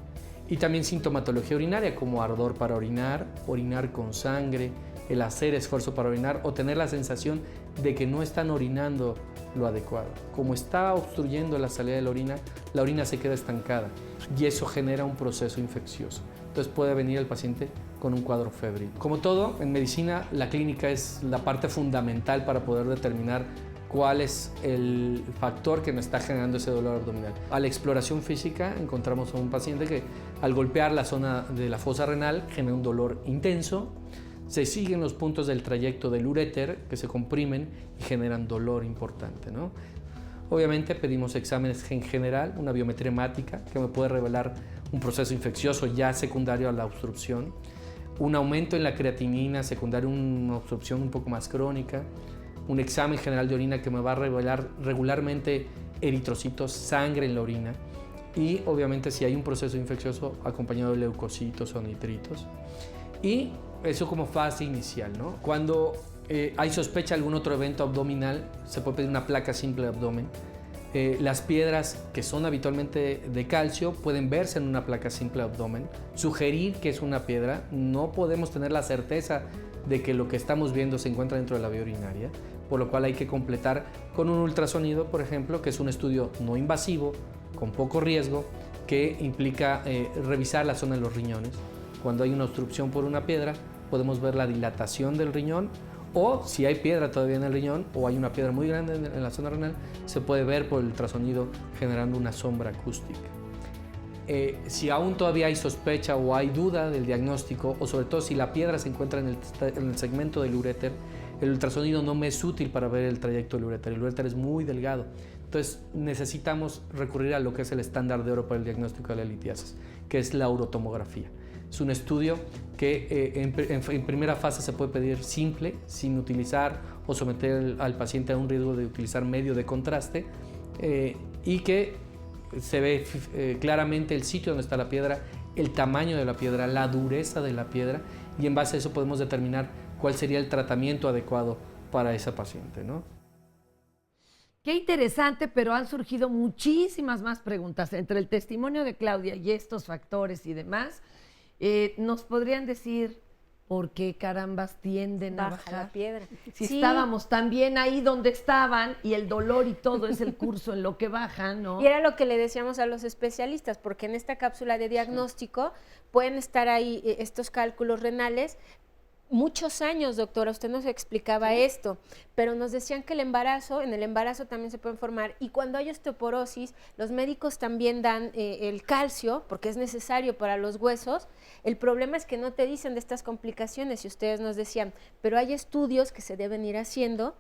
y también sintomatología urinaria como ardor para orinar, orinar con sangre, el hacer esfuerzo para orinar o tener la sensación de que no están orinando lo adecuado. Como está obstruyendo la salida de la orina se queda estancada y eso genera un proceso infeccioso. Entonces puede venir el paciente con un cuadro febril. Como todo, en medicina la clínica es la parte fundamental para poder determinar cuál es el factor que nos está generando ese dolor abdominal. A la exploración física encontramos a un paciente que al golpear la zona de la fosa renal genera un dolor intenso. Se siguen los puntos del trayecto del uréter que se comprimen y generan dolor importante, ¿no? Obviamente pedimos exámenes en general, una biometría hemática que me puede revelar un proceso infeccioso ya secundario a la obstrucción, un aumento en la creatinina secundario a una obstrucción un poco más crónica, un examen general de orina que me va a revelar regularmente eritrocitos, sangre en la orina y obviamente si hay un proceso infeccioso acompañado de leucocitos o nitritos. Y eso como fase inicial, ¿no? Cuando hay sospecha de algún otro evento abdominal, se puede pedir una placa simple de abdomen. Las piedras que son habitualmente de calcio pueden verse en una placa simple de abdomen, sugerir que es una piedra. No podemos tener la certeza de que lo que estamos viendo se encuentra dentro de la vía urinaria, por lo cual hay que completar con un ultrasonido, por ejemplo, que es un estudio no invasivo, con poco riesgo, que implica revisar la zona de los riñones. Cuando hay una obstrucción por una piedra, podemos ver la dilatación del riñón o si hay piedra todavía en el riñón o hay una piedra muy grande en la zona renal, se puede ver por el ultrasonido generando una sombra acústica. Si aún todavía hay sospecha o hay duda del diagnóstico o sobre todo si la piedra se encuentra en el segmento del uréter, el ultrasonido no me es útil para ver el trayecto del uréter. El uréter es muy delgado. Entonces necesitamos recurrir a lo que es el estándar de oro para el diagnóstico de la litiasis, que es la urotomografía. Es un estudio que en primera fase se puede pedir simple, sin utilizar o someter al paciente a un riesgo de utilizar medio de contraste y que se ve claramente el sitio donde está la piedra, el tamaño de la piedra, la dureza de la piedra y en base a eso podemos determinar cuál sería el tratamiento adecuado para esa paciente, ¿no? Qué interesante, pero han surgido muchísimas más preguntas entre el testimonio de Claudia y estos factores y demás. ¿Nos podrían decir por qué carambas tienden a bajar? La piedra. Si sí. estábamos también ahí donde estaban y el dolor y todo es el curso en lo que bajan, ¿no? Y era lo que le decíamos a los especialistas, porque en esta cápsula de diagnóstico pueden estar ahí estos cálculos renales. Muchos años, doctora, usted nos explicaba esto, pero nos decían que en el embarazo también se pueden formar y cuando hay osteoporosis, los médicos también dan el calcio, porque es necesario para los huesos. El problema es que no te dicen de estas complicaciones y ustedes nos decían, pero hay estudios que se deben ir haciendo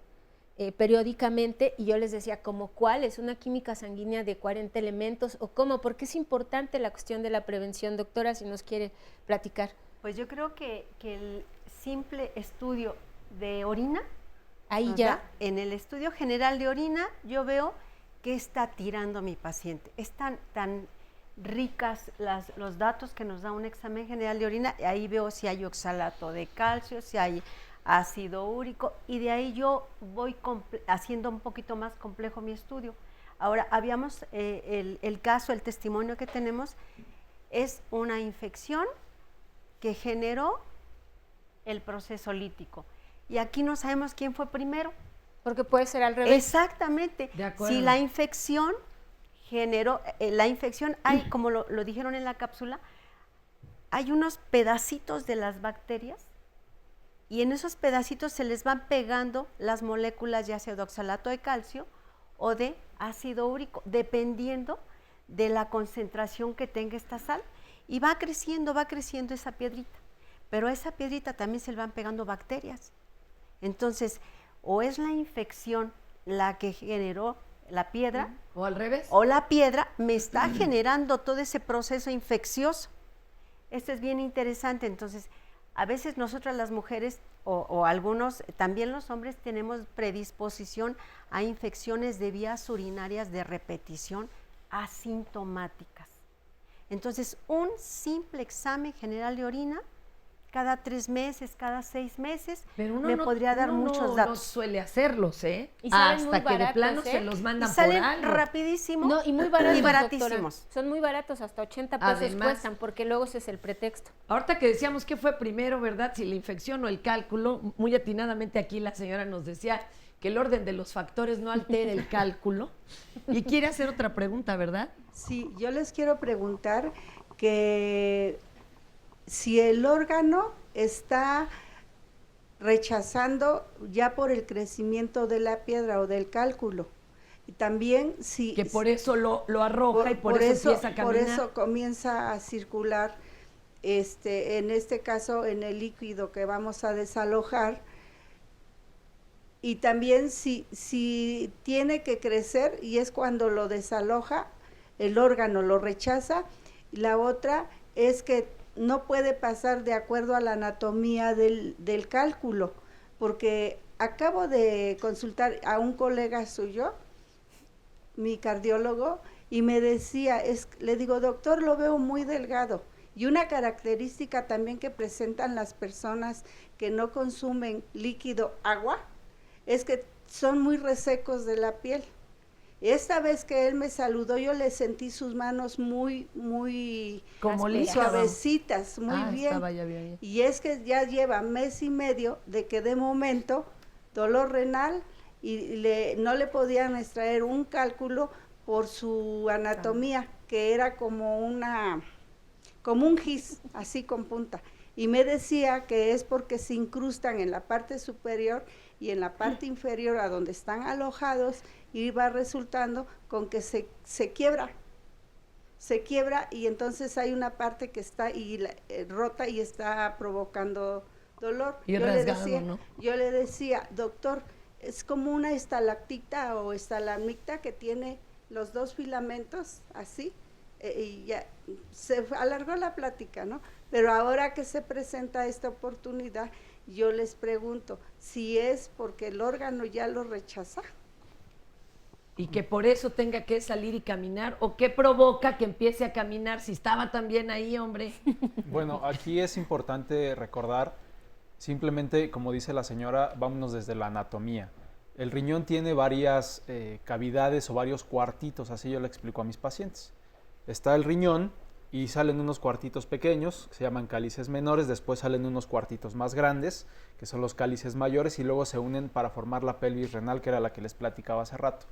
periódicamente y yo les decía, ¿cómo cuál? ¿Es una química sanguínea de 40 elementos o cómo? Porque es importante la cuestión de la prevención, doctora, si nos quiere platicar. Pues yo creo que el simple estudio de orina, ahí ya, en el estudio general de orina, yo veo que está tirando mi paciente. Están tan ricas los datos que nos da un examen general de orina, ahí veo si hay oxalato de calcio, si hay ácido úrico, y de ahí yo voy haciendo un poquito más complejo mi estudio. Ahora, habíamos el caso, el testimonio que tenemos, es una infección que generó el proceso lítico. Y aquí no sabemos quién fue primero. Porque puede ser al revés. Exactamente. De acuerdo. Si la infección generó, hay, como lo dijeron en la cápsula, hay unos pedacitos de las bacterias y en esos pedacitos se les van pegando las moléculas ya sea de oxalato de calcio o de ácido úrico, dependiendo de la concentración que tenga esta sal. Y va creciendo esa piedrita. Pero a esa piedrita también se le van pegando bacterias. Entonces, o es la infección la que generó la piedra, o al revés, o la piedra me está generando todo ese proceso infeccioso. Esto es bien interesante. Entonces, A veces nosotras las mujeres o algunos, también los hombres, tenemos predisposición a infecciones de vías urinarias de repetición asintomáticas. Entonces, un simple examen general de orina cada 3 meses, cada 6 meses, Pero uno me no, podría dar uno muchos no datos. suele hacerlos, ¿eh? Y salen Hasta muy que baratos, de plano ¿eh? se los Y mandan por salen algo. rapidísimo No, y muy baratos, y doctora. baratísimos. Son muy baratos, hasta 80 pesos Además, cuestan, porque luego ese es el pretexto. Ahorita que decíamos que fue primero, ¿verdad? Si la infección o el cálculo, muy atinadamente aquí la señora nos decía que el orden de los factores no altere el cálculo. Y quiere hacer otra pregunta, ¿verdad? Sí, yo les quiero preguntar que si el órgano está rechazando ya por el crecimiento de la piedra o del cálculo. Y también si... Que por eso lo arroja y por eso empieza a caminar. Por eso comienza a circular, en este caso, en el líquido que vamos a desalojar. Y también si tiene que crecer, y es cuando lo desaloja, el órgano lo rechaza. Y la otra es que no puede pasar de acuerdo a la anatomía del cálculo, porque acabo de consultar a un colega suyo, mi cardiólogo, y me decía, le digo, doctor, lo veo muy delgado. Y una característica también que presentan las personas que no consumen líquido, agua, es que son muy resecos de la piel. Esta vez que él me saludó, yo le sentí sus manos muy como suavecitas, muy bien. Estaba ya bien. Y es que ya lleva 1 mes y medio de que de momento dolor renal y no le podían extraer un cálculo por su anatomía, que era como un gis, así con punta. Y me decía que es porque se incrustan en la parte superior y en la parte inferior a donde están alojados, y va resultando con que se quiebra y entonces hay una parte que está rota y está provocando dolor. Y rasgado, ¿no? Yo le decía, doctor, es como una estalactita o estalagmita que tiene los 2 filamentos así, y ya se alargó la plática, ¿no? Pero ahora que se presenta esta oportunidad, yo les pregunto si es porque el órgano ya lo rechaza. Y que por eso tenga que salir y caminar, o qué provoca que empiece a caminar si estaba también ahí, hombre. Bueno, aquí es importante recordar, simplemente, como dice la señora, vámonos desde la anatomía. El riñón tiene varias cavidades o varios cuartitos, así yo le explico a mis pacientes. Está el riñón y salen unos cuartitos pequeños, que se llaman cálices menores, después salen unos cuartitos más grandes, que son los cálices mayores, y luego se unen para formar la pelvis renal, que era la que les platicaba hace rato.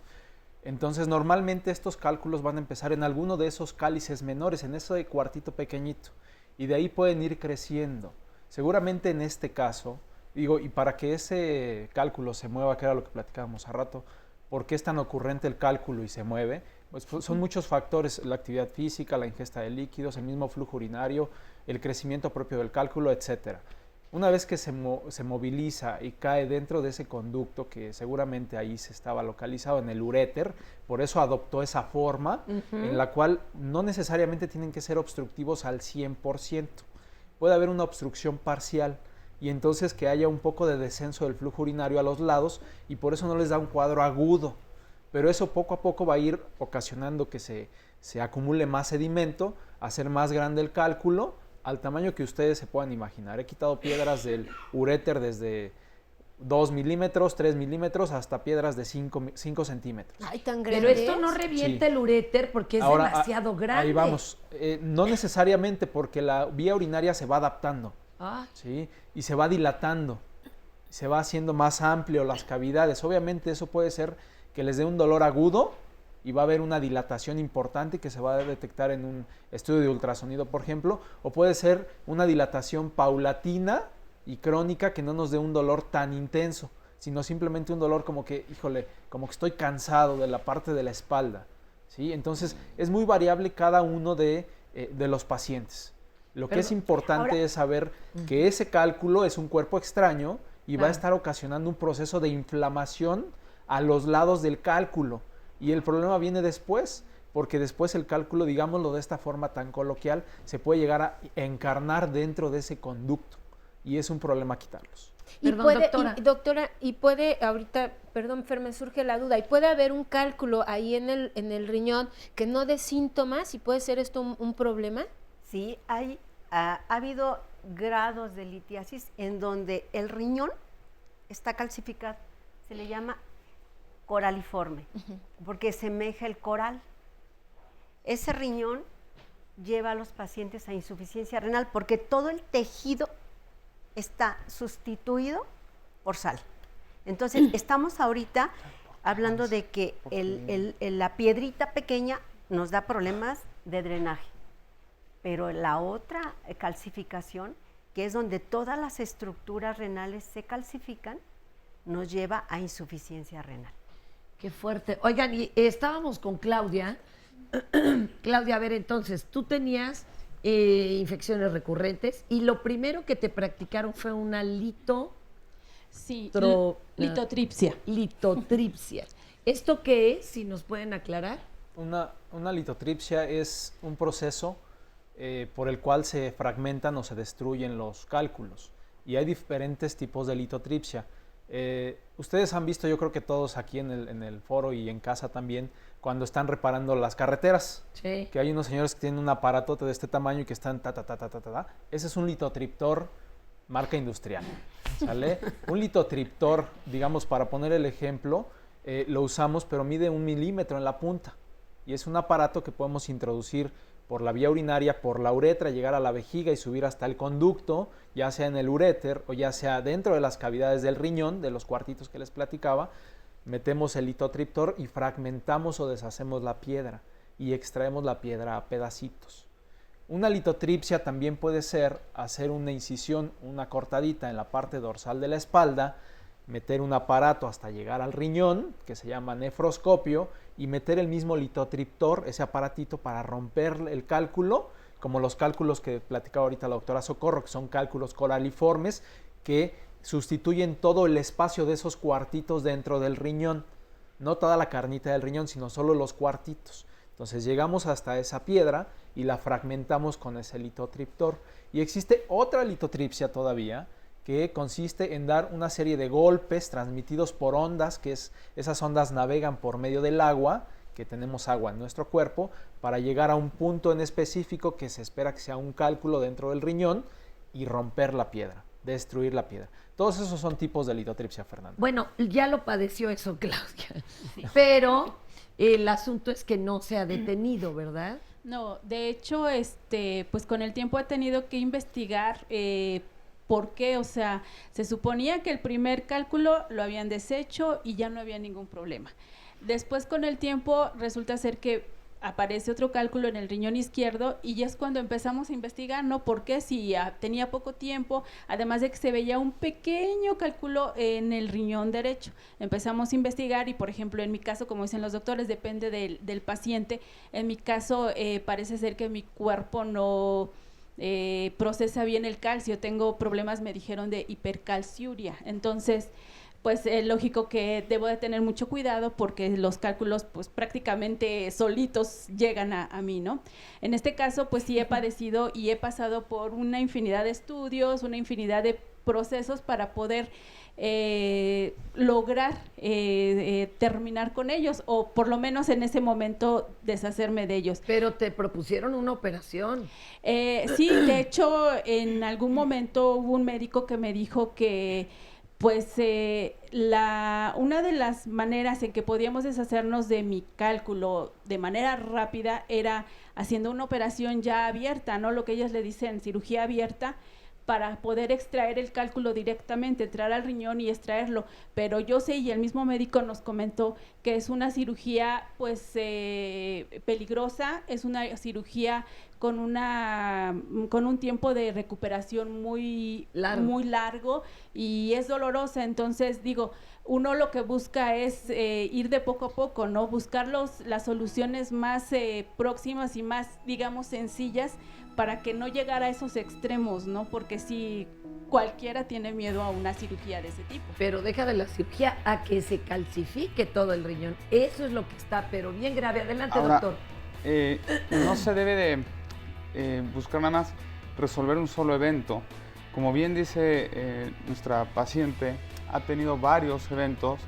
Entonces, normalmente estos cálculos van a empezar en alguno de esos cálices menores, en ese cuartito pequeñito, y de ahí pueden ir creciendo. Seguramente en este caso, digo, y para que ese cálculo se mueva, que era lo que platicábamos hace rato, ¿por qué es tan ocurrente el cálculo y se mueve? Pues son muchos factores, la actividad física, la ingesta de líquidos, el mismo flujo urinario, el crecimiento propio del cálculo, etcétera. Una vez que se moviliza y cae dentro de ese conducto, que seguramente ahí se estaba localizado en el uréter, por eso adoptó esa forma, en la cual no necesariamente tienen que ser obstructivos al 100%. Puede haber una obstrucción parcial y entonces que haya un poco de descenso del flujo urinario a los lados, y por eso no les da un cuadro agudo. Pero eso poco a poco va a ir ocasionando que se acumule más sedimento, hacer más grande el cálculo, al tamaño que ustedes se puedan imaginar. He quitado piedras del uréter desde 2 milímetros, 3 milímetros, hasta piedras de 5 centímetros. Ay, tan grande. Pero esto no revienta el uréter porque es demasiado grande. Ahí vamos. No necesariamente, porque la vía urinaria se va adaptando, ¿sí? Y se va dilatando, se va haciendo más amplio las cavidades. Obviamente eso puede ser que les dé un dolor agudo y va a haber una dilatación importante que se va a detectar en un estudio de ultrasonido, por ejemplo, o puede ser una dilatación paulatina y crónica que no nos dé un dolor tan intenso, sino simplemente un dolor como que, híjole, como que estoy cansado de la parte de la espalda, ¿sí? Entonces, es muy variable cada uno de los pacientes. Lo que es importante es saber que ese cálculo es un cuerpo extraño y va a estar ocasionando un proceso de inflamación a los lados del cálculo. Y el problema viene después, porque después el cálculo, digámoslo de esta forma tan coloquial, se puede llegar a encarnar dentro de ese conducto. y es un problema quitarlos. Y Perdón, puede, doctora. doctora, y puede, ahorita, perdón, Fer, me surge la duda, y puede haber un cálculo ahí en el riñón que no dé síntomas, y puede ser esto un problema. Sí, ha habido grados de litiasis en donde el riñón está calcificado. Se le llama coraliforme, porque semeja el coral. Ese riñón lleva a los pacientes a insuficiencia renal porque todo el tejido está sustituido por sal. Entonces, estamos ahorita hablando de que la piedrita pequeña nos da problemas de drenaje, pero la otra calcificación, que es donde todas las estructuras renales se calcifican, nos lleva a insuficiencia renal. Qué fuerte. Oigan, y estábamos con Claudia. Claudia, a ver, entonces, tú tenías infecciones recurrentes y lo primero que te practicaron fue una litotripsia. Litotripsia. ¿Esto qué es? Si nos pueden aclarar. Una litotripsia es un proceso por el cual se fragmentan o se destruyen los cálculos. Y hay diferentes tipos de litotripsia. Ustedes han visto, yo creo que todos aquí en el foro y en casa también, cuando están reparando las carreteras, Sí. que hay unos señores que tienen un aparatote de este tamaño y que están Ese es un litotriptor marca industrial, ¿sale? Un litotriptor, digamos, para poner el ejemplo, lo usamos, pero mide 1 milímetro en la punta. Y es un aparato que podemos introducir por la vía urinaria, por la uretra, llegar a la vejiga y subir hasta el conducto, ya sea en el uréter o ya sea dentro de las cavidades del riñón, de los cuartitos que les platicaba. Metemos el litotriptor y fragmentamos o deshacemos la piedra y extraemos la piedra a pedacitos. Una litotripsia también puede ser hacer una incisión, una cortadita en la parte dorsal de la espalda, meter un aparato hasta llegar al riñón, que se llama nefroscopio, y meter el mismo litotriptor, ese aparatito, para romper el cálculo, como los cálculos que platicaba ahorita la doctora Socorro, que son cálculos coraliformes, que sustituyen todo el espacio de esos cuartitos dentro del riñón, no toda la carnita del riñón, sino solo los cuartitos. Entonces llegamos hasta esa piedra y la fragmentamos con ese litotriptor. Y existe otra litotripsia todavía, que consiste en dar una serie de golpes transmitidos por ondas, que esas ondas navegan por medio del agua, que tenemos agua en nuestro cuerpo, para llegar a un punto en específico que se espera que sea un cálculo dentro del riñón y romper la piedra, destruir la piedra. Todos esos son tipos de litotripsia, Fernanda. Bueno, ya lo padeció eso, Claudia. Sí. Pero el asunto es que no se ha detenido, ¿verdad? No, de hecho, pues con el tiempo he tenido que investigar por qué, o sea, se suponía que el primer cálculo lo habían deshecho y ya no había ningún problema. Después, con el tiempo, resulta ser que aparece otro cálculo en el riñón izquierdo y ya es cuando empezamos a investigar, ¿no? ¿Por qué? Si tenía poco tiempo, además de que se veía un pequeño cálculo en el riñón derecho. Empezamos a investigar y, por ejemplo, en mi caso, como dicen los doctores, depende del paciente. En mi caso, parece ser que mi cuerpo no procesa bien el calcio. Tengo problemas, me dijeron, de hipercalciuria. Entonces, pues es lógico que debo de tener mucho cuidado porque los cálculos pues prácticamente solitos llegan a mí, ¿no? En este caso pues sí he padecido y he pasado por una infinidad de estudios, una infinidad de procesos para poder lograr terminar con ellos o por lo menos en ese momento deshacerme de ellos. Pero te propusieron una operación. Sí, de hecho en algún momento hubo un médico que me dijo que pues una de las maneras en que podíamos deshacernos de mi cálculo de manera rápida era haciendo una operación ya abierta, ¿no? Lo que ellas le dicen cirugía abierta, para poder extraer el cálculo directamente, entrar al riñón y extraerlo. Pero yo sé, y el mismo médico nos comentó, que es una cirugía pues peligrosa, es una cirugía con un tiempo de recuperación muy largo y es dolorosa. Entonces digo, uno lo que busca es ir de poco a poco, ¿no? Buscar las soluciones más próximas y más, digamos, sencillas para que no llegara a esos extremos, ¿no? Porque si cualquiera tiene miedo a una cirugía de ese tipo. Pero deja de la cirugía a que se calcifique todo el riñón. Eso es lo que está, pero bien grave. Adelante, ahora, doctor. No se debe de buscar nada más resolver un solo evento Como bien dice nuestra paciente, ha tenido varios eventos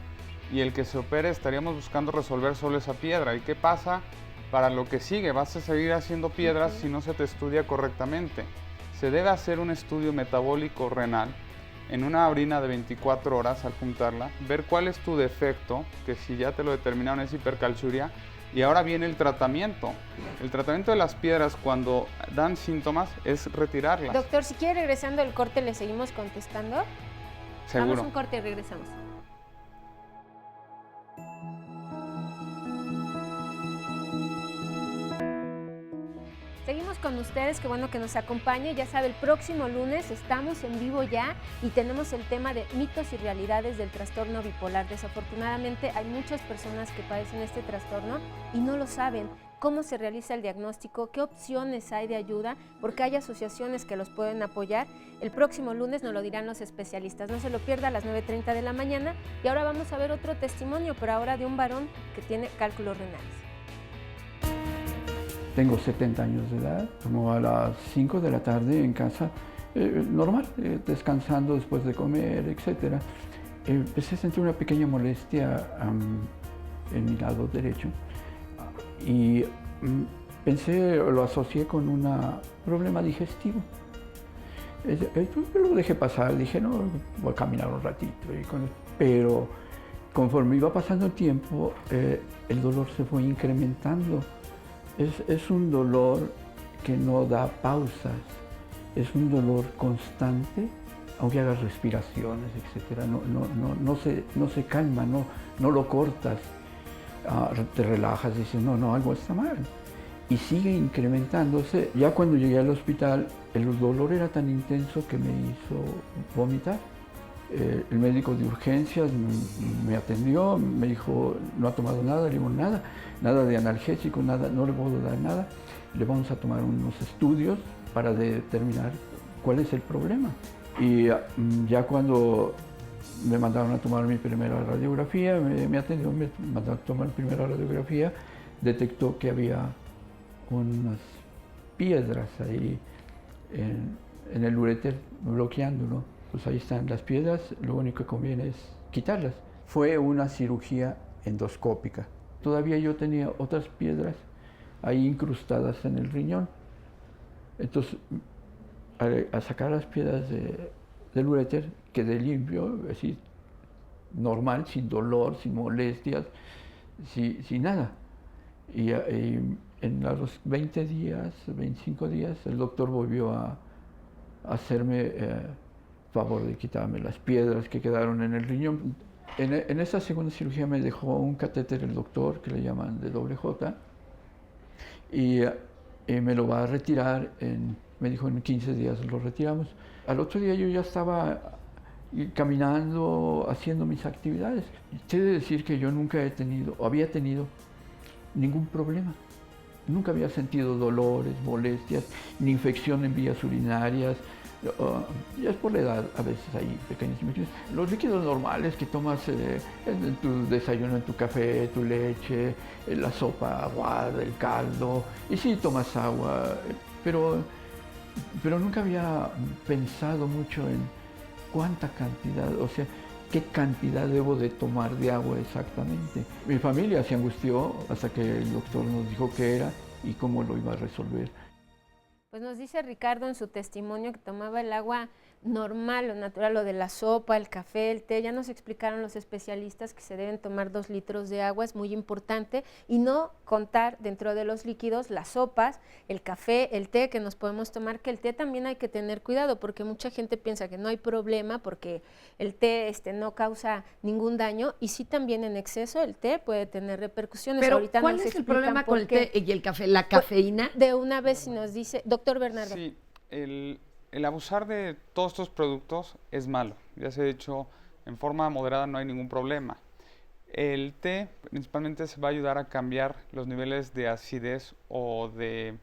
y el que se opere estaríamos buscando resolver solo esa piedra. ¿Y qué pasa para lo que sigue? Vas a seguir haciendo piedras si no se te estudia correctamente. Se debe hacer un estudio metabólico renal en una orina de 24 horas al juntarla, ver cuál es tu defecto, que si ya te lo determinaron es hipercalciuria, y ahora viene el tratamiento. El tratamiento de las piedras cuando dan síntomas es retirarlas. Doctor, si quiere regresando al corte le seguimos contestando. Seguro. Vamos a un corte y regresamos. Seguimos con ustedes, qué bueno que nos acompañe. Ya sabe, el próximo lunes estamos en vivo ya y tenemos el tema de mitos y realidades del trastorno bipolar. Desafortunadamente hay muchas personas que padecen este trastorno y no lo saben. ¿Cómo se realiza el diagnóstico? ¿Qué opciones hay de ayuda? Porque hay asociaciones que los pueden apoyar. El próximo lunes nos lo dirán los especialistas. No se lo pierda a las 9:30 de la mañana. Y ahora vamos a ver otro testimonio, pero ahora de un varón que tiene cálculos renales. Tengo 70 años de edad, como a las 5 de la tarde en casa, normal, descansando después de comer, etc. Empecé a sentir una pequeña molestia en mi lado derecho y lo asocié con un problema digestivo. Yo lo dejé pasar, dije, no, voy a caminar un ratito. Pero conforme iba pasando el tiempo, el dolor se fue incrementando. Es un dolor que no da pausas, es un dolor constante, aunque hagas respiraciones, etc. No se calma, no lo cortas, te relajas, dices, no, algo está mal. Y sigue incrementándose. Ya cuando llegué al hospital, el dolor era tan intenso que me hizo vomitar. El médico de urgencias me atendió, me dijo, no ha tomado nada, le digo, nada de analgésico, nada, no le puedo dar nada. Le vamos a tomar unos estudios para determinar cuál es el problema. Y ya cuando me mandaron a tomar mi primera radiografía, me atendió, me mandaron a tomar mi primera radiografía, detectó que había unas piedras ahí en el uréter bloqueándolo. Pues ahí están las piedras, lo único que conviene es quitarlas. Fue una cirugía endoscópica. Todavía yo tenía otras piedras ahí incrustadas en el riñón. Entonces, al sacar las piedras del uréter, quedé limpio, así, normal, sin dolor, sin molestias, sin nada. Y en los 20 días, 25 días, el doctor volvió a hacerme favor de quitarme las piedras que quedaron en el riñón. En esa segunda cirugía me dejó un catéter el doctor, que le llaman de doble J, y me lo va a retirar, me dijo en 15 días lo retiramos. Al otro día yo ya estaba caminando, haciendo mis actividades. He de decir que yo nunca había tenido ningún problema. Nunca había sentido dolores, molestias, ni infección en vías urinarias. Ya es por la edad, a veces hay pequeñas infecciones. Los líquidos normales que tomas en tu desayuno, en tu café, tu leche, la sopa aguada, el caldo, y sí tomas agua, pero nunca había pensado mucho en cuánta cantidad, o sea, qué cantidad debo de tomar de agua exactamente. Mi familia se angustió hasta que el doctor nos dijo qué era y cómo lo iba a resolver. Pues nos dice Ricardo en su testimonio que tomaba el agua normal o natural, lo de la sopa, el café, el té. Ya nos explicaron los especialistas que se deben tomar 2 litros de agua, es muy importante, y no contar dentro de los líquidos las sopas, el café, el té que nos podemos tomar, que el té también hay que tener cuidado porque mucha gente piensa que no hay problema porque el té no causa ningún daño, y sí también en exceso el té puede tener repercusiones. Pero ahorita ¿cuál nos es el problema con el qué. té y el café? ¿La cafeína? De una vez si nos dice, doctor Bernardo. Sí, el abusar de todos estos productos es malo. Ya se ha dicho, en forma moderada no hay ningún problema. El té principalmente se va a ayudar a cambiar los niveles de acidez o de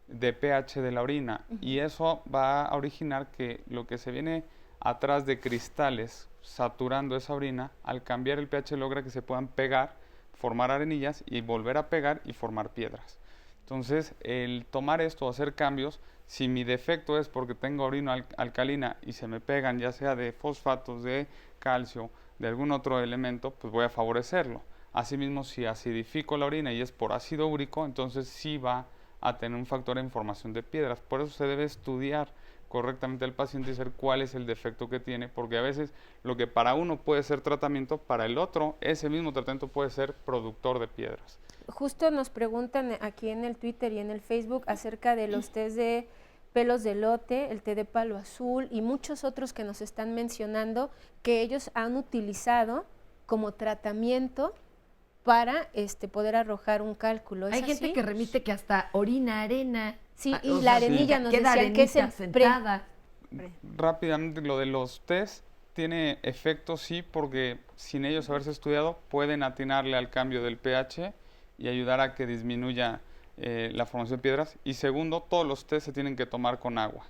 pH de la orina, y eso va a originar que lo que se viene atrás de cristales saturando esa orina, al cambiar el pH logra que se puedan pegar, formar arenillas y volver a pegar y formar piedras. Entonces, el tomar esto o hacer cambios, si mi defecto es porque tengo orina alcalina y se me pegan ya sea de fosfatos, de calcio, de algún otro elemento, pues voy a favorecerlo. Asimismo, si acidifico la orina y es por ácido úrico, entonces sí va a tener un factor en formación de piedras. Por eso se debe estudiar correctamente al paciente y saber cuál es el defecto que tiene, porque a veces lo que para uno puede ser tratamiento, para el otro, ese mismo tratamiento puede ser productor de piedras. Justo nos preguntan aquí en el Twitter y en el Facebook acerca de los tés de pelos de elote, el té de palo azul y muchos otros que nos están mencionando que ellos han utilizado como tratamiento para poder arrojar un cálculo. Hay gente que remite que hasta orina arena. Sí, y la arenilla nos decían que es el sentada. Rápidamente, lo de los test tiene efecto, sí, porque sin ellos haberse estudiado pueden atinarle al cambio del pH y ayudar a que disminuya la formación de piedras. Y segundo, todos los test se tienen que tomar con agua.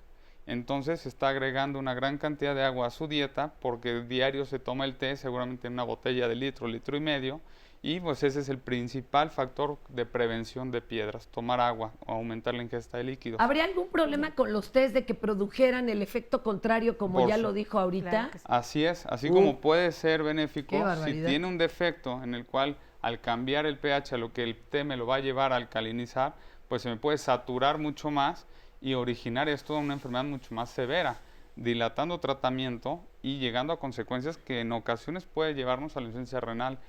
Entonces se está agregando una gran cantidad de agua a su dieta porque diario se toma el té, seguramente en una botella de litro, litro y medio. Y pues ese es el principal factor de prevención de piedras, tomar agua o aumentar la ingesta de líquidos. ¿Habría algún problema con los test de que produjeran el efecto contrario, como ya lo dijo ahorita? Claro que sí. Así es, así como puede ser benéfico, si barbaridad. tiene un defecto en el cual al cambiar el pH a lo que el té me lo va a llevar a alcalinizar, pues se me puede saturar mucho más y originar esto una enfermedad mucho más severa, dilatando tratamiento y llegando a consecuencias que en ocasiones puede llevarnos a la insuficiencia renal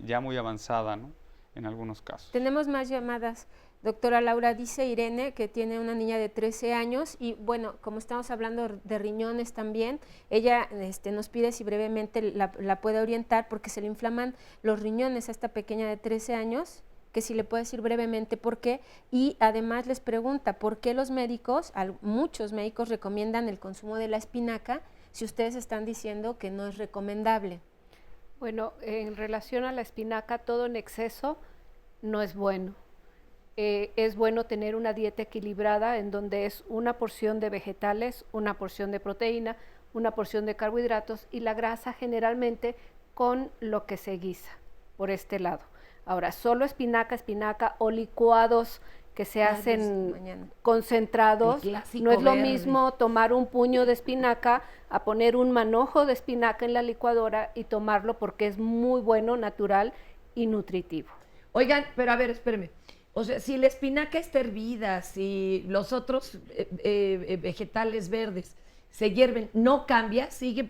ya muy avanzada, ¿no? En algunos casos. Tenemos más llamadas. Doctora Laura, dice Irene que tiene una niña de 13 años y bueno, como estamos hablando de riñones también, ella nos pide si brevemente la puede orientar porque se le inflaman los riñones a esta pequeña de 13 años, que si le puede decir brevemente por qué, y además les pregunta por qué los médicos, muchos médicos recomiendan el consumo de la espinaca si ustedes están diciendo que no es recomendable. Bueno, en relación a la espinaca, todo en exceso no es bueno. Es bueno tener una dieta equilibrada en donde es una porción de vegetales, una porción de proteína, una porción de carbohidratos y la grasa generalmente con lo que se guisa por este lado. Ahora, solo espinaca o licuados que se hacen concentrados, no es lo mismo tomar un puño de espinaca a poner un manojo de espinaca en la licuadora y tomarlo porque es muy bueno, natural y nutritivo. Oigan, pero a ver, espérenme. O sea, si la espinaca está hervida, si los otros vegetales verdes se hierven, ¿no cambia? Sigue,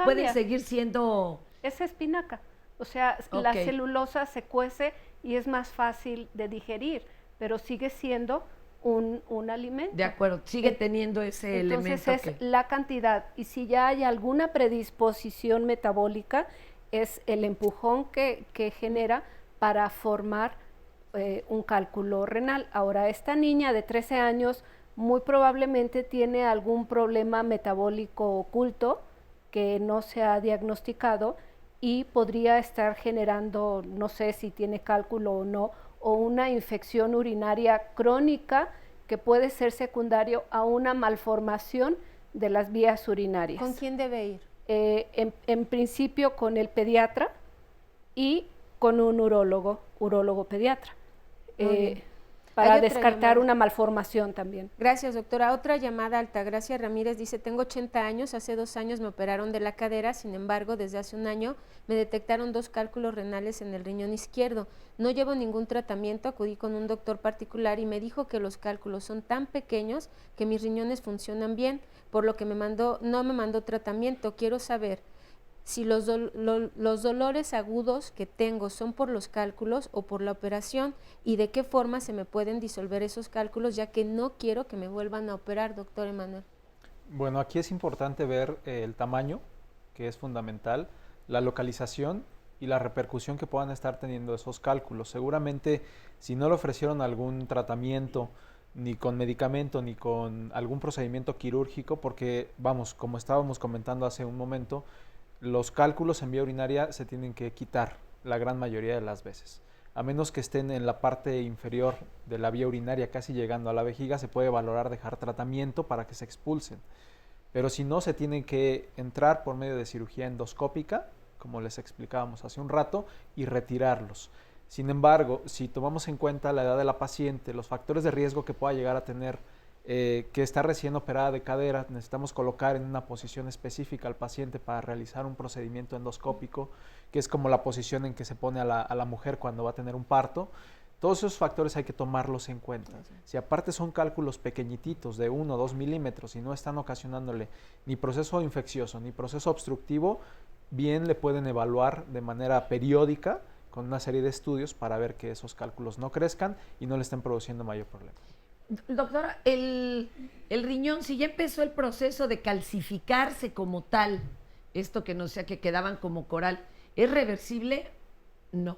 pueden seguir siendo... Es espinaca. O sea, la celulosa se cuece y es más fácil de digerir, pero sigue siendo un alimento. De acuerdo, sigue teniendo ese elemento. Entonces es la cantidad. Y si ya hay alguna predisposición metabólica, es el empujón que genera para formar un cálculo renal. Ahora, esta niña de 13 años muy probablemente tiene algún problema metabólico oculto que no se ha diagnosticado y podría estar generando, no sé si tiene cálculo o no, o una infección urinaria crónica que puede ser secundario a una malformación de las vías urinarias. ¿Con quién debe ir? En principio con el pediatra y con un urólogo pediatra, para descartar una malformación también. Gracias, doctora. Otra llamada, Altagracia Ramírez, dice, tengo 80 años, hace 2 años me operaron de la cadera, sin embargo, desde hace 1 año me detectaron 2 cálculos renales en el riñón izquierdo. No llevo ningún tratamiento, acudí con un doctor particular y me dijo que los cálculos son tan pequeños que mis riñones funcionan bien, por lo que no me mandó tratamiento. Quiero saber si los dolores agudos que tengo son por los cálculos o por la operación y de qué forma se me pueden disolver esos cálculos, ya que no quiero que me vuelvan a operar, doctor Emanuel. Bueno, aquí es importante ver el tamaño, que es fundamental, la localización y la repercusión que puedan estar teniendo esos cálculos. Seguramente si no le ofrecieron algún tratamiento, ni con medicamento, ni con algún procedimiento quirúrgico, porque vamos, como estábamos comentando hace un momento, los cálculos en vía urinaria se tienen que quitar la gran mayoría de las veces. A menos que estén en la parte inferior de la vía urinaria, casi llegando a la vejiga, se puede valorar dejar tratamiento para que se expulsen. Pero si no, se tienen que entrar por medio de cirugía endoscópica, como les explicábamos hace un rato, y retirarlos. Sin embargo, si tomamos en cuenta la edad de la paciente, los factores de riesgo que pueda llegar a tener, que está recién operada de cadera, necesitamos colocar en una posición específica al paciente para realizar un procedimiento endoscópico, que es como la posición en que se pone a la mujer cuando va a tener un parto. Todos esos factores hay que tomarlos en cuenta. Si aparte son cálculos pequeñititos de 1 o 2 milímetros y no están ocasionándole ni proceso infeccioso ni proceso obstructivo, bien le pueden evaluar de manera periódica con una serie de estudios para ver que esos cálculos no crezcan y no le estén produciendo mayor problema. Doctora, el riñón, si ya empezó el proceso de calcificarse como tal, esto que no sea que quedaban como coral, ¿es reversible? No.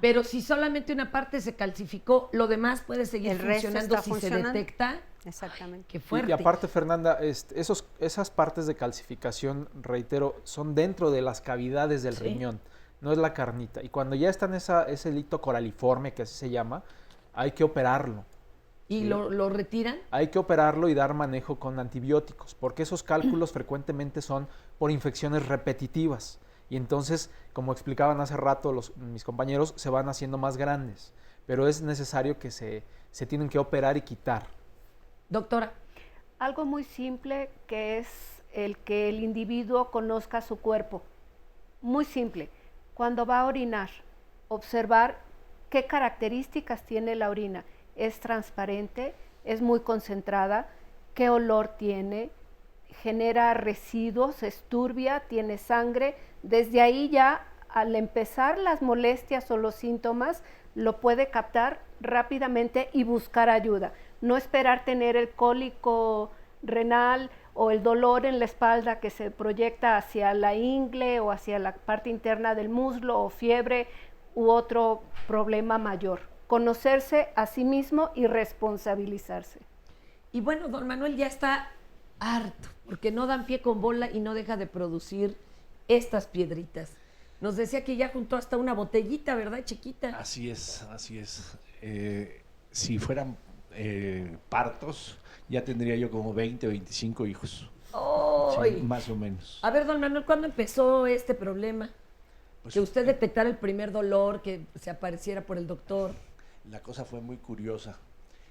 Pero si solamente una parte se calcificó, lo demás puede seguir funcionando si se detecta. Exactamente. Qué fuerte. Y aparte, Fernanda, esas partes de calcificación, reitero, son dentro de las cavidades del riñón, no es la carnita. Y cuando ya está en ese lito coraliforme, que así se llama, hay que operarlo. ¿Y lo retiran? Hay que operarlo y dar manejo con antibióticos, porque esos cálculos frecuentemente son por infecciones repetitivas. Y entonces, como explicaban hace rato mis compañeros, se van haciendo más grandes. Pero es necesario que se tienen que operar y quitar. Doctora. Algo muy simple, que es el que el individuo conozca su cuerpo. Muy simple. Cuando va a orinar, observar qué características tiene la orina. ¿Es transparente? ¿Es muy concentrada? ¿Qué olor tiene? ¿Genera residuos? ¿Es turbia? ¿Tiene sangre? Desde ahí ya, al empezar las molestias o los síntomas, lo puede captar rápidamente y buscar ayuda. No esperar tener el cólico renal o el dolor en la espalda que se proyecta hacia la ingle o hacia la parte interna del muslo, o fiebre u otro problema mayor. Conocerse a sí mismo y responsabilizarse. Y bueno, don Manuel ya está harto, porque no dan pie con bola y no deja de producir estas piedritas. Nos decía que ya juntó hasta una botellita, ¿verdad, chiquita? Así es, así es. Si fueran partos, ya tendría yo como 20 o 25 hijos. ¡Oh! Sí, más o menos. A ver, don Manuel, ¿cuándo empezó este problema? Pues, que usted detectara el primer dolor, que se apareciera por el doctor. La cosa fue muy curiosa.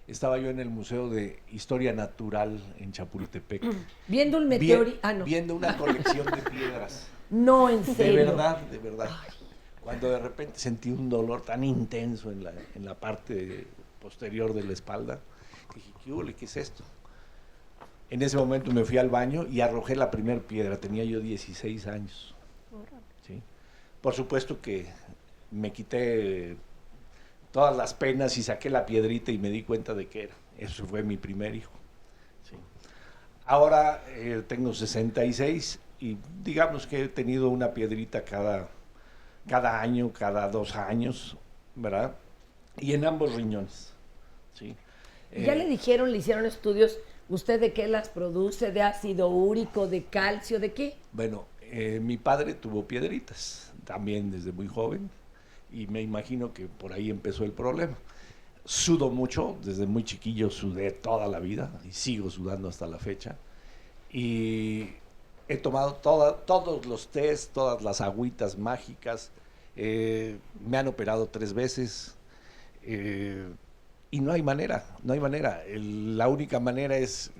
Estaba yo en el Museo de Historia Natural en Chapultepec. Viendo un meteorito. Viendo una colección de piedras. No, en serio. De verdad, de verdad. Ay. Cuando de repente sentí un dolor tan intenso en la parte posterior de la espalda, dije, ¿qué es esto? En ese momento me fui al baño y arrojé la primera piedra. Tenía yo 16 años. ¿Sí? Por supuesto que me quité todas las penas y saqué la piedrita y me di cuenta de qué era. Eso fue mi primer hijo. ¿Sí? Ahora tengo 66 y digamos que he tenido una piedrita cada año, cada 2 años, ¿verdad? Y en ambos riñones. ¿Sí? ¿Ya le dijeron, le hicieron estudios, usted de qué las produce, de ácido úrico, de calcio, de qué? Bueno, mi padre tuvo piedritas, también desde muy joven, y me imagino que por ahí empezó el problema. Sudo mucho, desde muy chiquillo sudé toda la vida, y sigo sudando hasta la fecha, y he tomado todos los tés, todas las agüitas mágicas, me han operado 3 veces, y no hay manera. La única manera es,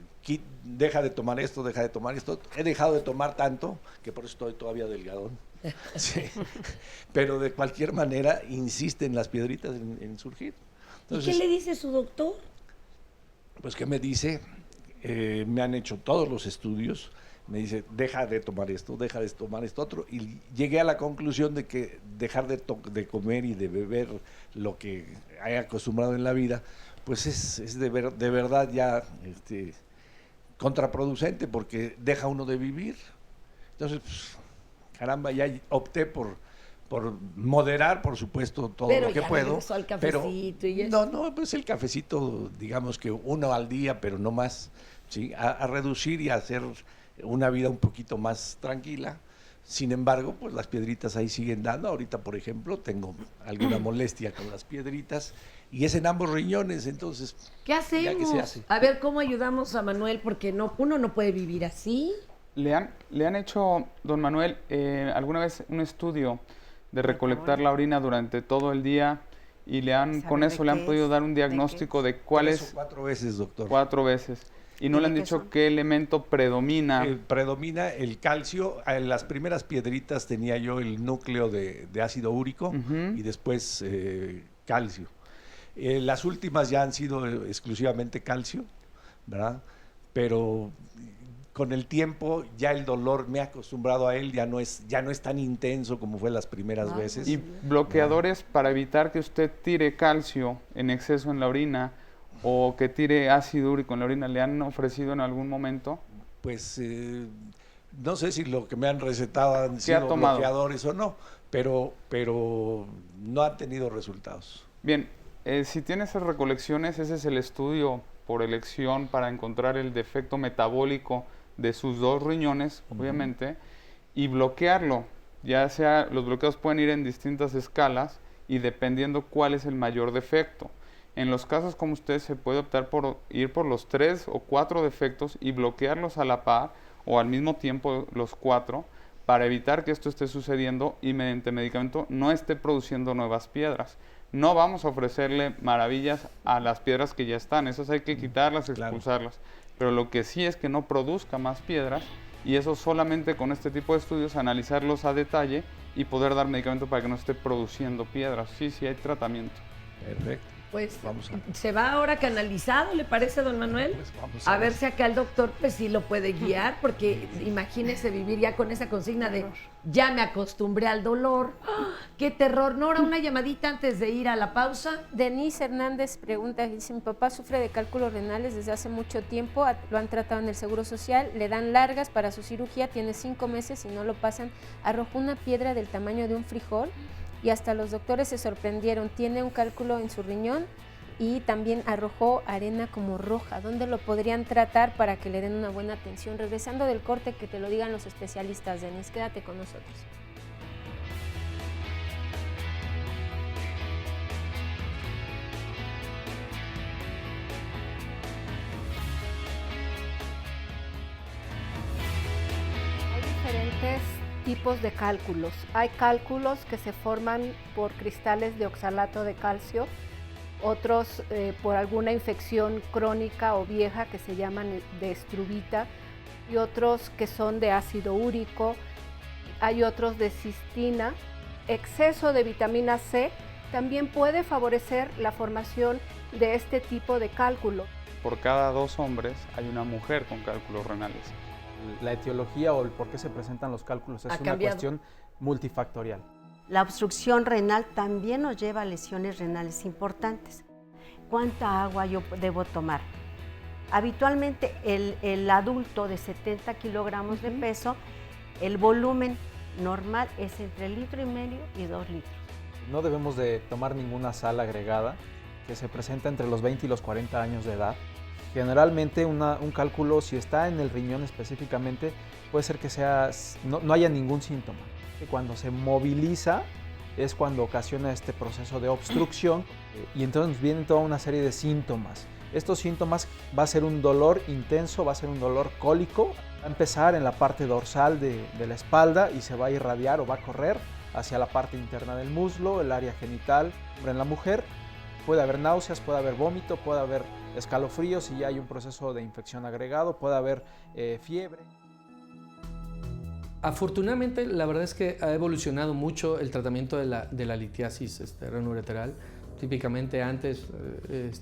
deja de tomar esto, deja de tomar esto. He dejado de tomar tanto, que por eso estoy todavía delgadón. Sí. Pero de cualquier manera, insisten las piedritas en surgir. Entonces, ¿y qué le dice su doctor? Pues, ¿qué me dice? Me han hecho todos los estudios. Me dice, deja de tomar esto, deja de tomar esto otro. Y llegué a la conclusión de que dejar de comer y de beber lo que haya acostumbrado en la vida, pues es de verdad ya contraproducente, porque deja uno de vivir. Entonces, pues, caramba, ya opté por moderar, por supuesto, todo lo que puedo. Al cafecito y eso. No, pues el cafecito, digamos que 1 al día, pero no más, ¿sí? A reducir y a hacer una vida un poquito más tranquila. Sin embargo, pues las piedritas ahí siguen dando. Ahorita, por ejemplo, tengo alguna molestia con las piedritas y es en ambos riñones, entonces... ¿Qué hacemos? ¿Qué se hace? A ver, ¿cómo ayudamos a Manuel? Porque uno no puede vivir así. Le han hecho, don Manuel, alguna vez un estudio de recolectar la orina durante todo el día y con eso le han podido dar un diagnóstico de cuál es... 3 o 4 veces, doctor. 4 veces. Y no le han dicho qué elemento predomina. Predomina el calcio. En las primeras piedritas tenía yo el núcleo de ácido úrico y después calcio. Las últimas ya han sido exclusivamente calcio, ¿verdad? Pero con el tiempo ya el dolor, me he acostumbrado a él, ya no es tan intenso como fue las primeras veces. Y bloqueadores para evitar que usted tire calcio en exceso en la orina o que tire ácido úrico en la orina, ¿le han ofrecido en algún momento? Pues no sé si lo que me han recetado han sido bloqueadores o no, pero no han tenido resultados. Bien, si tiene esas recolecciones, ese es el estudio por elección para encontrar el defecto metabólico de sus 2 riñones, obviamente, y bloquearlo. Ya sea, los bloqueos pueden ir en distintas escalas y dependiendo cuál es el mayor defecto. En los casos como usted se puede optar por ir por los 3 o 4 defectos y bloquearlos a la par o al mismo tiempo los 4 para evitar que esto esté sucediendo y mediante medicamento no esté produciendo nuevas piedras. No vamos a ofrecerle maravillas a las piedras que ya están, esas hay que quitarlas, expulsarlas. Pero lo que sí es que no produzca más piedras y eso solamente con este tipo de estudios, analizarlos a detalle y poder dar medicamento para que no esté produciendo piedras. Sí hay tratamiento. Perfecto. Pues se va ahora canalizado, ¿le parece, don Manuel? Pues vamos a ver si acá el doctor pues sí lo puede guiar, porque imagínese vivir ya con esa consigna de ya me acostumbré al dolor. ¡Oh, ¡qué terror! Nora, una llamadita antes de ir a la pausa. Denise Hernández pregunta, dice, mi papá sufre de cálculos renales desde hace mucho tiempo, lo han tratado en el Seguro Social, le dan largas para su cirugía, tiene 5 meses y no lo pasan, arrojó una piedra del tamaño de un frijol y hasta los doctores se sorprendieron, tiene un cálculo en su riñón y también arrojó arena como roja. ¿Dónde lo podrían tratar para que le den una buena atención? Regresando del corte, que te lo digan los especialistas, Denise, quédate con nosotros. Hay diferentes tipos de cálculos. Hay cálculos que se forman por cristales de oxalato de calcio, otros por alguna infección crónica o vieja que se llaman de estrubita, y otros que son de ácido úrico, hay otros de cistina. Exceso de vitamina C también puede favorecer la formación de este tipo de cálculo. Por cada 2 hombres hay una mujer con cálculos renales. La etiología o el por qué se presentan los cálculos es una cuestión multifactorial. La obstrucción renal también nos lleva a lesiones renales importantes. ¿Cuánta agua yo debo tomar? Habitualmente el adulto de 70 kilogramos de peso, el volumen normal es entre 1,5 litros y 2 litros. No debemos de tomar ninguna sal agregada que se presenta entre los 20 y los 40 años de edad. Generalmente un cálculo, si está en el riñón específicamente, puede ser que no haya ningún síntoma. Cuando se moviliza es cuando ocasiona este proceso de obstrucción y entonces vienen toda una serie de síntomas. Estos síntomas va a ser un dolor intenso, va a ser un dolor cólico, va a empezar en la parte dorsal de la espalda y se va a irradiar o va a correr hacia la parte interna del muslo, el área genital. En la mujer puede haber náuseas, puede haber vómito, puede haber escalofríos y ya hay un proceso de infección agregado, puede haber fiebre. Afortunadamente, la verdad es que ha evolucionado mucho el tratamiento de la litiasis renoureteral. Típicamente antes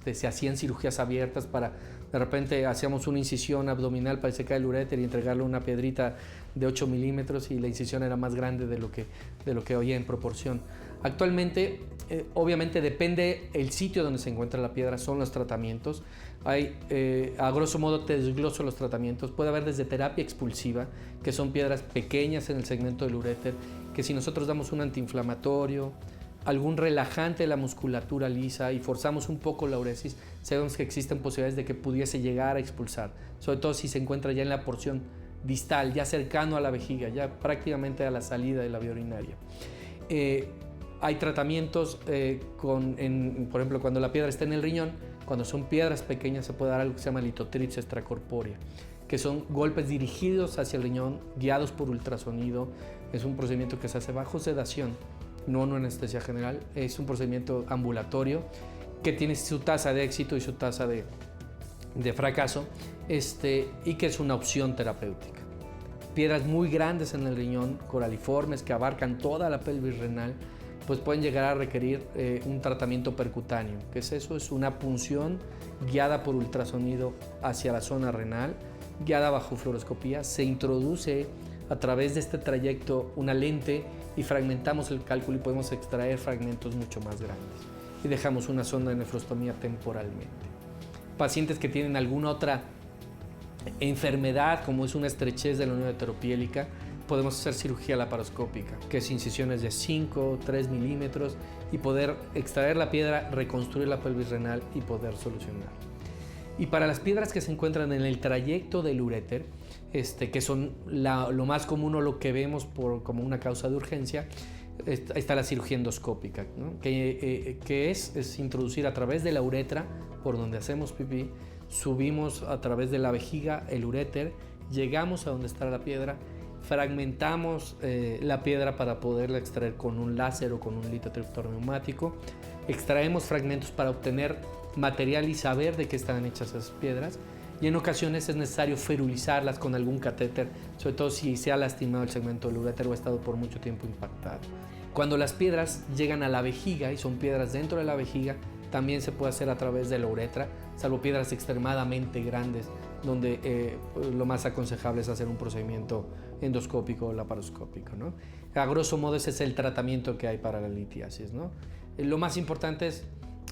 se hacían cirugías abiertas para, de repente hacíamos una incisión abdominal para secar el uréter y entregarle una piedrita de 8 milímetros y la incisión era más grande de lo que hoy en proporción. Actualmente, obviamente depende el sitio donde se encuentra la piedra, son los tratamientos. Hay, a grosso modo te desgloso los tratamientos. Puede haber desde terapia expulsiva, que son piedras pequeñas en el segmento del uréter, que si nosotros damos un antiinflamatorio, algún relajante de la musculatura lisa y forzamos un poco la uresis, sabemos que existen posibilidades de que pudiese llegar a expulsar, sobre todo si se encuentra ya en la porción distal, ya cercano a la vejiga, ya prácticamente a la salida de la vía urinaria. Hay tratamientos, por ejemplo, cuando la piedra está en el riñón, cuando son piedras pequeñas se puede dar algo que se llama litotripsia extracorpórea, que son golpes dirigidos hacia el riñón, guiados por ultrasonido. Es un procedimiento que se hace bajo sedación no una anestesia general. Es un procedimiento ambulatorio que tiene su tasa de éxito y su tasa de fracaso, y que es una opción terapéutica. Piedras muy grandes en el riñón, coraliformes, que abarcan toda la pelvis renal, pues pueden llegar a requerir un tratamiento percutáneo. ¿Qué es eso? Es una punción guiada por ultrasonido hacia la zona renal, guiada bajo fluoroscopía. Se introduce a través de este trayecto una lente y fragmentamos el cálculo y podemos extraer fragmentos mucho más grandes. Y dejamos una sonda de nefrostomía temporalmente. Pacientes que tienen alguna otra enfermedad, como es una estrechez de la unión heteropiélica, podemos hacer cirugía laparoscópica, que es incisiones de 5 o 3 milímetros, y poder extraer la piedra, reconstruir la pelvis renal y poder solucionar. Y para las piedras que se encuentran en el trayecto del uréter, que son lo más común o lo que vemos como una causa de urgencia, está la cirugía endoscópica, ¿no? que es introducir a través de la uretra, por donde hacemos pipí, subimos a través de la vejiga el uréter, llegamos a donde está la piedra, fragmentamos la piedra para poderla extraer con un láser o con un litotriptor neumático, extraemos fragmentos para obtener material y saber de qué están hechas esas piedras, y en ocasiones es necesario ferulizarlas con algún catéter, sobre todo si se ha lastimado el segmento del uréter o ha estado por mucho tiempo impactado. Cuando las piedras llegan a la vejiga y son piedras dentro de la vejiga, también se puede hacer a través de la uretra, salvo piedras extremadamente grandes, donde lo más aconsejable es hacer un procedimiento endoscópico o laparoscópico, ¿no? A grosso modo ese es el tratamiento que hay para la litiasis, ¿no? Lo más importante es,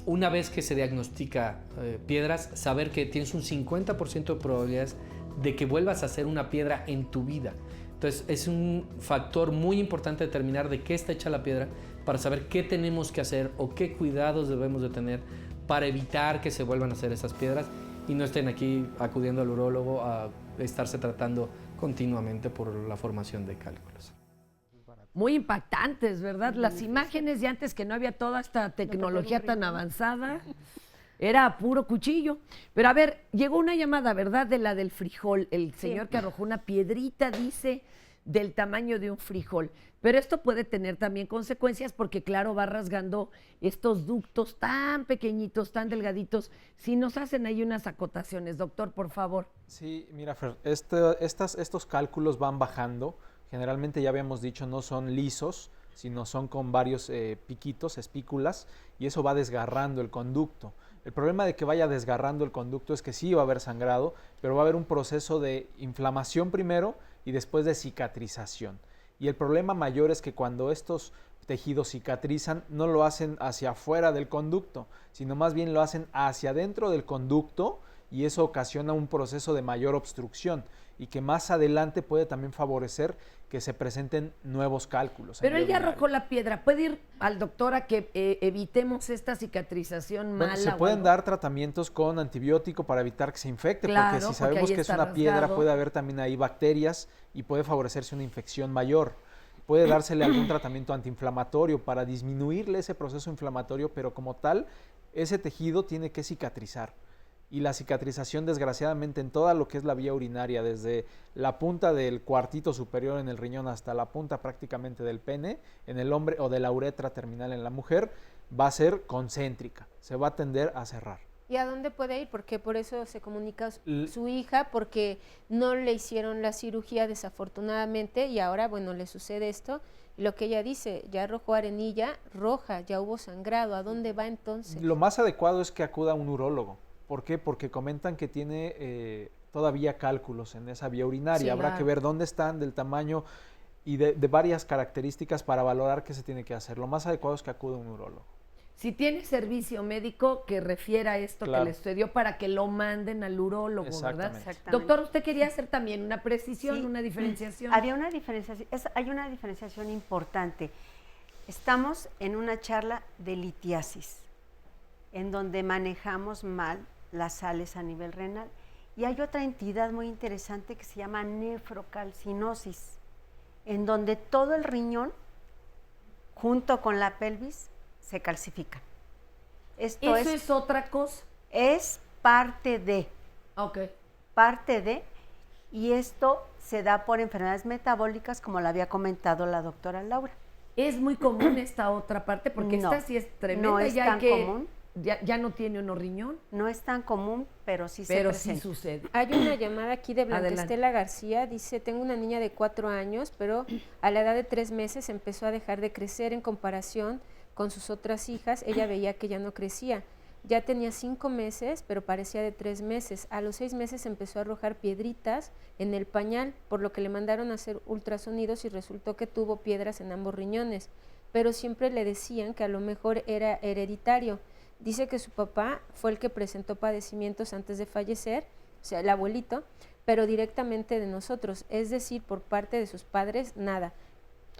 una vez que se diagnostica piedras, saber que tienes un 50% de probabilidades de que vuelvas a hacer una piedra en tu vida. Entonces es un factor muy importante determinar de qué está hecha la piedra para saber qué tenemos que hacer o qué cuidados debemos de tener para evitar que se vuelvan a hacer esas piedras y no estén aquí acudiendo al urólogo a estarse tratando continuamente por la formación de cálculos. Muy impactantes, ¿verdad? Las imágenes de antes, que no había toda esta tecnología tan avanzada, era puro cuchillo. Pero a ver, llegó una llamada, ¿verdad? De la del frijol. El señor que arrojó una piedrita, dice, del tamaño de un frijol. Pero esto puede tener también consecuencias porque, claro, va rasgando estos ductos tan pequeñitos, tan delgaditos. Si nos hacen ahí unas acotaciones, doctor, por favor. Sí, mira, Fer, estos cálculos van bajando. Generalmente, ya habíamos dicho, no son lisos, sino son con varios piquitos, espículas, y eso va desgarrando el conducto. El problema de que vaya desgarrando el conducto es que sí va a haber sangrado, pero va a haber un proceso de inflamación primero y después de cicatrización. Y el problema mayor es que cuando estos tejidos cicatrizan, no lo hacen hacia afuera del conducto, sino más bien lo hacen hacia adentro del conducto, y eso ocasiona un proceso de mayor obstrucción y que más adelante puede también favorecer que se presenten nuevos cálculos. Pero él ya arrojó la piedra. ¿Puede ir al doctor a que evitemos esta cicatrización mala? Se pueden dar tratamientos con antibiótico para evitar que se infecte, claro, porque si sabemos que es una piedra, puede haber también ahí bacterias y puede favorecerse una infección mayor. Puede dársele algún tratamiento antiinflamatorio para disminuirle ese proceso inflamatorio, pero como tal, ese tejido tiene que cicatrizar. Y la cicatrización, desgraciadamente, en toda lo que es la vía urinaria, desde la punta del cuartito superior en el riñón hasta la punta prácticamente del pene en el hombre, o de la uretra terminal en la mujer, va a ser concéntrica, se va a tender a cerrar. ¿Y a dónde puede ir? Porque por eso se comunica su hija, porque no le hicieron la cirugía desafortunadamente y ahora, bueno, le sucede esto. Y lo que ella dice, ya arrojó arenilla roja, ya hubo sangrado. ¿A dónde va entonces? Lo más adecuado es que acuda a un urólogo. ¿Por qué? Porque comentan que tiene todavía cálculos en esa vía urinaria. Sí, habrá que ver dónde están, del tamaño y de varias características para valorar qué se tiene que hacer. Lo más adecuado es que acude a un urólogo. Si tiene servicio médico que refiera esto que le sucedió, para que lo manden al urólogo, ¿verdad? Exactamente. Doctor, usted quería hacer también una precisión, sí, una diferenciación. Había una diferenciación, hay una diferenciación importante. Estamos en una charla de litiasis, en donde manejamos mal las sales a nivel renal. Y hay otra entidad muy interesante que se llama nefrocalcinosis, en donde todo el riñón, junto con la pelvis, se calcifican. ¿Eso es otra cosa? Es parte de. Ok. Parte de, y esto se da por enfermedades metabólicas, como la había comentado la doctora Laura. ¿Es muy común esta otra parte? Porque No, esta sí es tremenda. no es ya tan hay que, común. Ya no tiene uno riñón. No es tan común, pero sí se Pero sí presenta. sucede. Hay una llamada aquí de Blanca Adelante. Estela García, dice, tengo una niña de 4 años, pero a la edad de 3 meses empezó a dejar de crecer en comparación con sus otras hijas, ella veía que ya no crecía. Ya tenía 5 meses, pero parecía de 3 meses. A los 6 meses empezó a arrojar piedritas en el pañal, por lo que le mandaron a hacer ultrasonidos y resultó que tuvo piedras en ambos riñones, pero siempre le decían que a lo mejor era hereditario. Dice que su papá fue el que presentó padecimientos antes de fallecer, o sea, el abuelito, pero directamente de nosotros, es decir, por parte de sus padres, nada.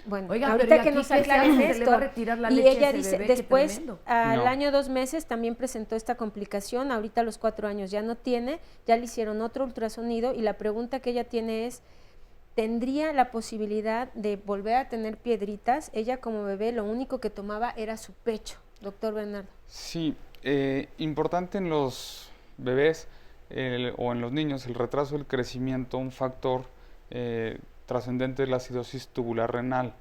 Bueno, Oiga, ahorita pero ¿y que aquí nos qué se hace? aclaren ¿Se le esto. va a retirar la Y leche a ella ese dice, bebé? Qué después, tremendo. al No. año 2 meses también presentó esta complicación, ahorita a los 4 años ya no tiene, ya le hicieron otro ultrasonido y la pregunta que ella tiene es, ¿tendría la posibilidad de volver a tener piedritas? Ella como bebé lo único que tomaba era su pecho, doctor Bernardo. Sí, importante en los bebés o en los niños, el retraso del crecimiento, un factor trascendente es la acidosis tubular renal.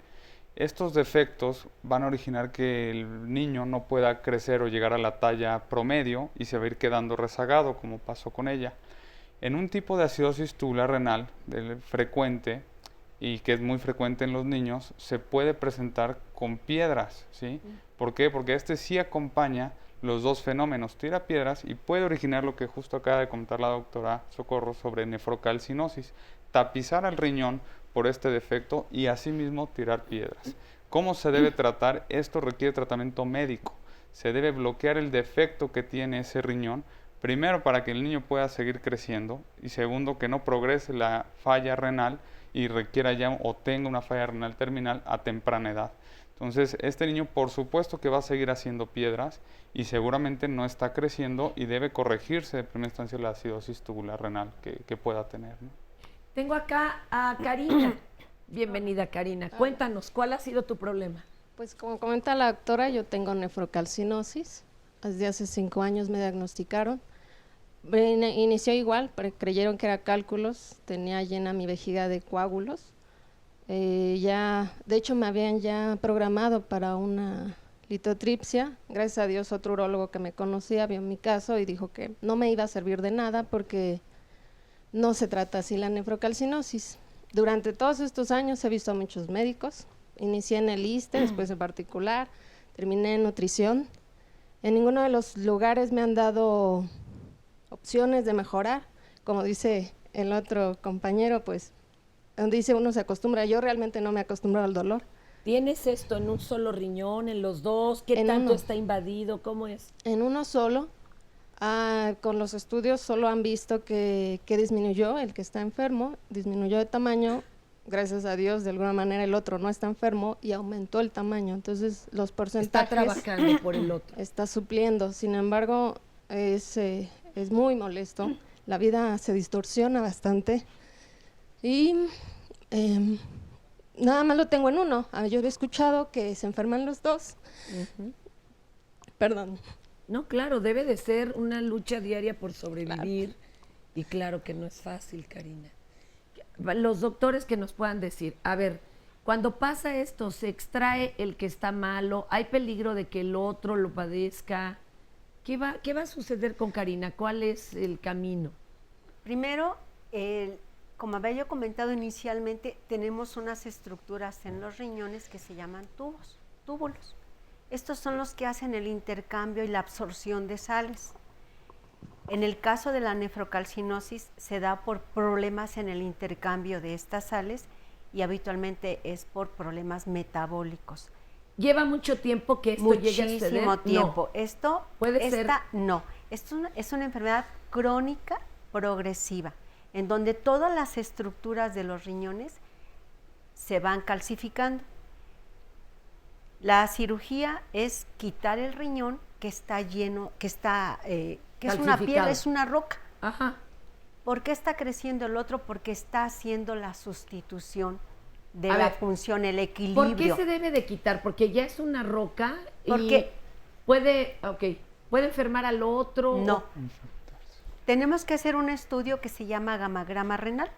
Estos defectos van a originar que el niño no pueda crecer o llegar a la talla promedio y se va a ir quedando rezagado, como pasó con ella. En un tipo de acidosis tubular renal frecuente, y que es muy frecuente en los niños, se puede presentar con piedras, ¿sí? ¿Por qué? Porque este sí acompaña los dos fenómenos, tira piedras y puede originar lo que justo acaba de comentar la doctora Socorro sobre nefrocalcinosis, tapizar al riñón por este defecto y asimismo tirar piedras. ¿Cómo se debe tratar? Esto requiere tratamiento médico. Se debe bloquear el defecto que tiene ese riñón, primero para que el niño pueda seguir creciendo y segundo que no progrese la falla renal y requiera ya o tenga una falla renal terminal a temprana edad. Entonces, este niño por supuesto que va a seguir haciendo piedras y seguramente no está creciendo y debe corregirse de primera instancia la acidosis tubular renal que pueda tener, ¿no? Tengo acá a Karina. Bienvenida, Karina. Cuéntanos, ¿cuál ha sido tu problema? Pues como comenta la doctora, yo tengo nefrocalcinosis. Desde hace 5 años me diagnosticaron. Inició igual, pero creyeron que era cálculos. Tenía llena mi vejiga de coágulos. De hecho me habían ya programado para una litotripsia. Gracias a Dios otro urólogo que me conocía vio mi caso y dijo que no me iba a servir de nada porque no se trata así la nefrocalcinosis. Durante todos estos años he visto a muchos médicos. Inicié en el ISSSTE, después en particular, terminé en nutrición. En ninguno de los lugares me han dado opciones de mejorar. Como dice el otro compañero, pues donde dice uno se acostumbra, yo realmente no me acostumbro al dolor. ¿Tienes esto en un solo riñón, en los dos? ¿Qué En tanto uno. está invadido? ¿Cómo es? En uno solo, con los estudios solo han visto que disminuyó, el que está enfermo, disminuyó de tamaño, gracias a Dios, de alguna manera el otro no está enfermo y aumentó el tamaño, entonces los porcentajes… Está trabajando por el otro. Está supliendo, sin embargo, es muy molesto, la vida se distorsiona bastante y nada más lo tengo en uno. Yo he escuchado que se enferman los dos. Perdón. No, claro, debe de ser una lucha diaria por sobrevivir y claro que no es fácil, Karina. Los doctores que nos puedan decir, a ver, cuando pasa esto, se extrae el que está malo, hay peligro de que el otro lo padezca. ¿Qué va a suceder con Karina? ¿Cuál es el camino? Primero, como había yo comentado inicialmente, tenemos unas estructuras en los riñones que se llaman túbulos. Estos son los que hacen el intercambio y la absorción de sales. En el caso de la nefrocalcinosis se da por problemas en el intercambio de estas sales y habitualmente es por problemas metabólicos. ¿Lleva mucho tiempo que esto llegue a suceder? Muchísimo tiempo. No. Esto no. Esto es una enfermedad crónica progresiva, en donde todas las estructuras de los riñones se van calcificando. La cirugía es quitar el riñón que está lleno, que es una piedra, es una roca. Ajá. ¿Por qué está creciendo el otro? Porque está haciendo la sustitución de la función, el equilibrio. ¿Por qué se debe de quitar? Porque ya es una roca porque y puede enfermar al otro. No. Tenemos que hacer un estudio que se llama gamagrama renal.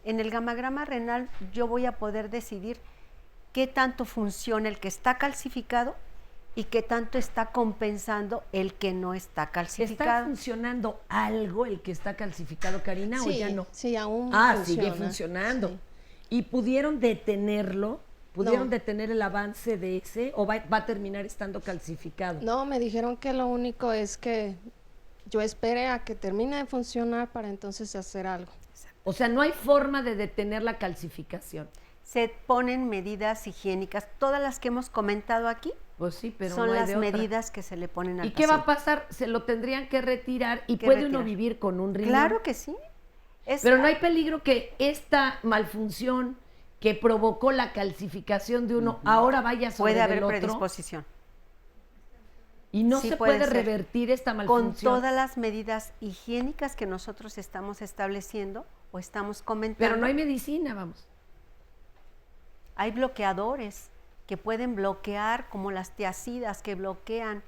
En el gamagrama renal yo voy a poder decidir qué tanto funciona el que está calcificado y qué tanto está compensando el que no está calcificado. ¿Está funcionando algo el que está calcificado, Karina, o ya no? Sí, aún funciona. funciona. Sigue funcionando. Sí. ¿Y pudieron detenerlo? ¿Pudieron No. detener el avance de ese o va a terminar estando calcificado? No, me dijeron que lo único es que yo espere a que termine de funcionar para entonces hacer algo. O sea, no hay forma de detener la calcificación. Se ponen medidas higiénicas, todas las que hemos comentado aquí. Pues sí, pero son no hay las de otra. medidas que se le ponen al ¿Y qué va a paciente. pasar? Se lo tendrían que retirar y Que puede retirar. uno vivir con un riñón. Claro que sí. Pero no hay peligro que esta malfunción que provocó la calcificación de uno ahora vaya sobre puede haber el otro. predisposición. Y no Sí se puede puede ser. revertir esta malfunción. Con todas las medidas higiénicas que nosotros estamos estableciendo o estamos comentando. Pero no hay medicina, vamos. Hay bloqueadores que pueden bloquear, como las tiacidas que bloquean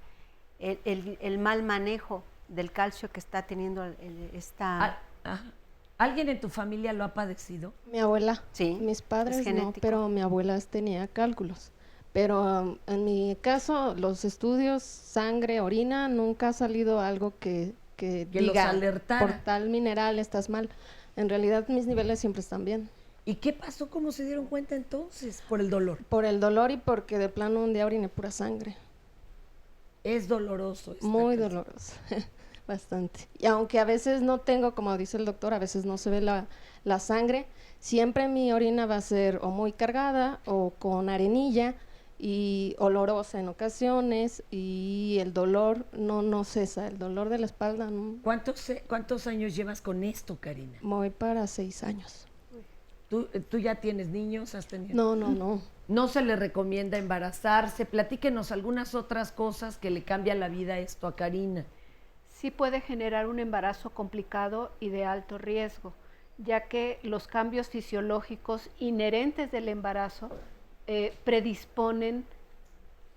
el mal manejo del calcio que está teniendo esta... Ajá. ¿Alguien en tu familia lo ha padecido? Mi abuela. Sí. Mis padres es no, genético. pero mi abuela tenía cálculos. Pero en mi caso, los estudios, sangre, orina, nunca ha salido algo que los diga, alertara. por tal mineral estás mal. En realidad mis niveles siempre están bien. ¿Y qué pasó? ¿Cómo se dieron cuenta entonces? Por el dolor. Por el dolor y porque de plano un día oriné pura sangre. Es doloroso. Muy doloroso, bastante. Y aunque a veces no tengo, como dice el doctor, a veces no se ve la sangre, siempre mi orina va a ser o muy cargada o con arenilla y olorosa en ocasiones, y el dolor no cesa, el dolor de la espalda no. ¿Cuántos años llevas con esto, Karina? Voy para 6 años. ¿Tú ya tienes niños? ¿Has tenido? No. No se le recomienda embarazarse. Platíquenos algunas otras cosas que le cambian la vida esto a Karina. Sí puede generar un embarazo complicado y de alto riesgo, ya que los cambios fisiológicos inherentes del embarazo predisponen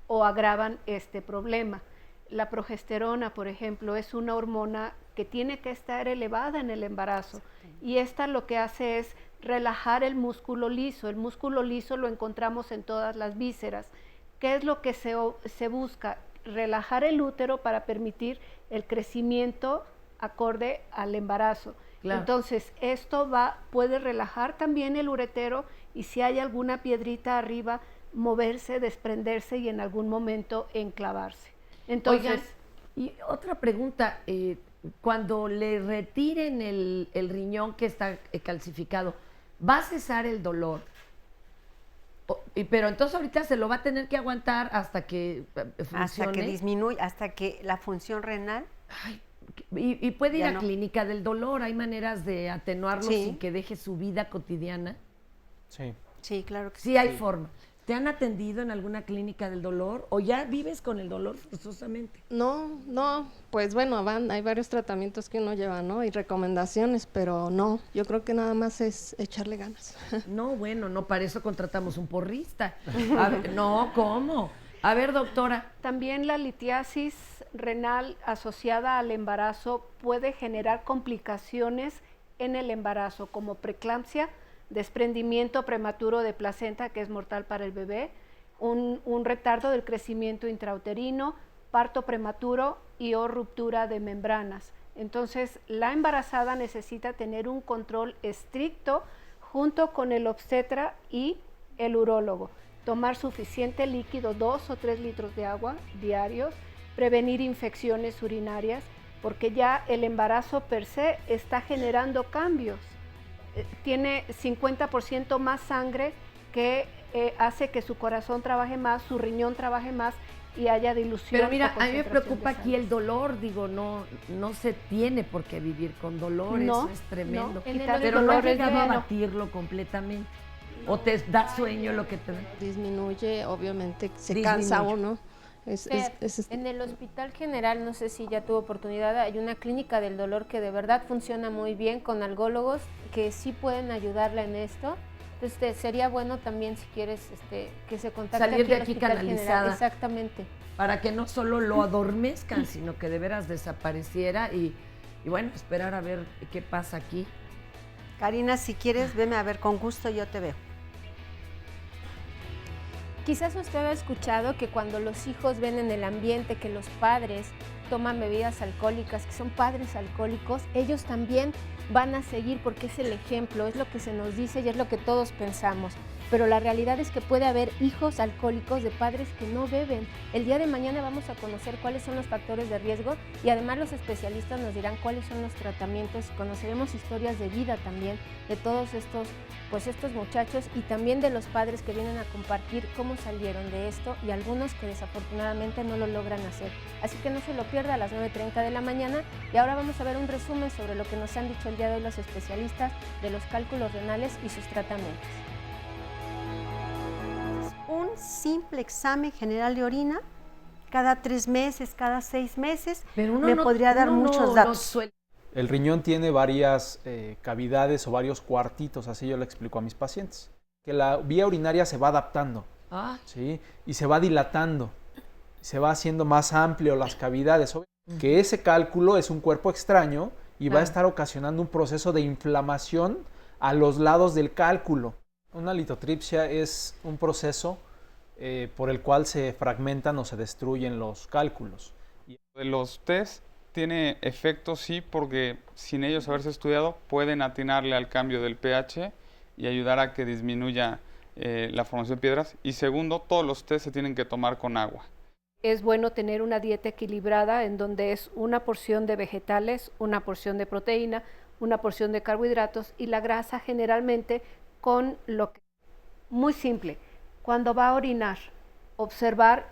o agravan este problema. La progesterona, por ejemplo, es una hormona que tiene que estar elevada en el embarazo, y esta lo que hace es relajar el músculo liso. El músculo liso lo encontramos en todas las vísceras. ¿Qué es lo que se busca? Relajar el útero para permitir el crecimiento acorde al embarazo. Claro. Entonces, esto puede relajar también el uretero, y si hay alguna piedrita arriba, moverse, desprenderse y en algún momento enclavarse. Entonces, Oigan, y otra pregunta, cuando le retiren el riñón que está calcificado, ¿va a cesar el dolor? Pero entonces ahorita se lo va a tener que aguantar hasta que funcione. Hasta que disminuya, hasta que la función renal... Y puede ir Ya a no. clínica del dolor, hay maneras de atenuarlo Sí. sin que deje su vida cotidiana. Sí. Sí, claro que Sí hay forma. ¿Te han atendido en alguna clínica del dolor o ya vives con el dolor forzosamente? No, pues bueno, hay varios tratamientos que uno lleva, ¿no? Y recomendaciones, pero no, yo creo que nada más es echarle ganas. No, bueno, no, para eso contratamos un porrista. A ver, no, ¿cómo? A ver, doctora. también la litiasis renal asociada al embarazo puede generar complicaciones en el embarazo, como preeclampsia, desprendimiento prematuro de placenta, que es mortal para el bebé, un retardo del crecimiento intrauterino, parto prematuro y o ruptura de membranas. Entonces, la embarazada necesita tener un control estricto junto con el obstetra y el urólogo. Tomar suficiente líquido, 2 o 3 litros de agua diarios, prevenir infecciones urinarias, porque ya el embarazo per se está generando cambios. Tiene 50% más sangre que hace que su corazón trabaje más, su riñón trabaje más y haya dilución. Pero mira, o a mí me concentración preocupa de aquí sangre. el dolor, digo, no se tiene por qué vivir con dolor, No, eso es tremendo. no, quitar el Pero no has dolor es llegado a bueno. batirlo completamente. ¿O te da sueño lo que te da? Disminuye, obviamente, se Disminuye. cansa uno. Fer, en el Hospital General, no sé si ya tuvo oportunidad, hay una clínica del dolor que de verdad funciona muy bien con algólogos que sí pueden ayudarla en esto. Entonces sería bueno también, si quieres, que se contacte Salir de al aquí Hospital canalizada. General. Exactamente. Para que no solo lo adormezcan, sino que de veras desapareciera y bueno, esperar a ver qué pasa aquí. Karina, si quieres, veme a ver, con gusto yo te veo. Quizás usted ha escuchado que cuando los hijos ven en el ambiente que los padres toman bebidas alcohólicas, que son padres alcohólicos, ellos también van a seguir porque es el ejemplo, es lo que se nos dice y es lo que todos pensamos. Pero la realidad es que puede haber hijos alcohólicos de padres que no beben. El día de mañana vamos a conocer cuáles son los factores de riesgo y además los especialistas nos dirán cuáles son los tratamientos. Conoceremos historias de vida también de todos estos muchachos y también de los padres que vienen a compartir cómo salieron de esto y algunos que desafortunadamente no lo logran hacer. Así que no se lo pierda a las 9:30 de la mañana y ahora vamos a ver un resumen sobre lo que nos han dicho el día de hoy los especialistas de los cálculos renales y sus tratamientos. Un simple examen general de orina cada 3 meses, cada 6 meses, pero me podría dar muchos datos. El riñón tiene varias cavidades o varios cuartitos, así yo le explico a mis pacientes. Que la vía urinaria se va adaptando, ¿sí? Y se va dilatando, se va haciendo más amplio las cavidades. Que ese cálculo es un cuerpo extraño y va a estar ocasionando un proceso de inflamación a los lados del cálculo. Una litotripsia es un proceso por el cual se fragmentan o se destruyen los cálculos. De los test tiene efecto, sí, porque sin ellos haberse estudiado pueden atinarle al cambio del pH y ayudar a que disminuya la formación de piedras. Y segundo, todos los test se tienen que tomar con agua. Es bueno tener una dieta equilibrada en donde es una porción de vegetales, una porción de proteína, una porción de carbohidratos y la grasa generalmente con lo que... Muy simple, cuando va a orinar, observar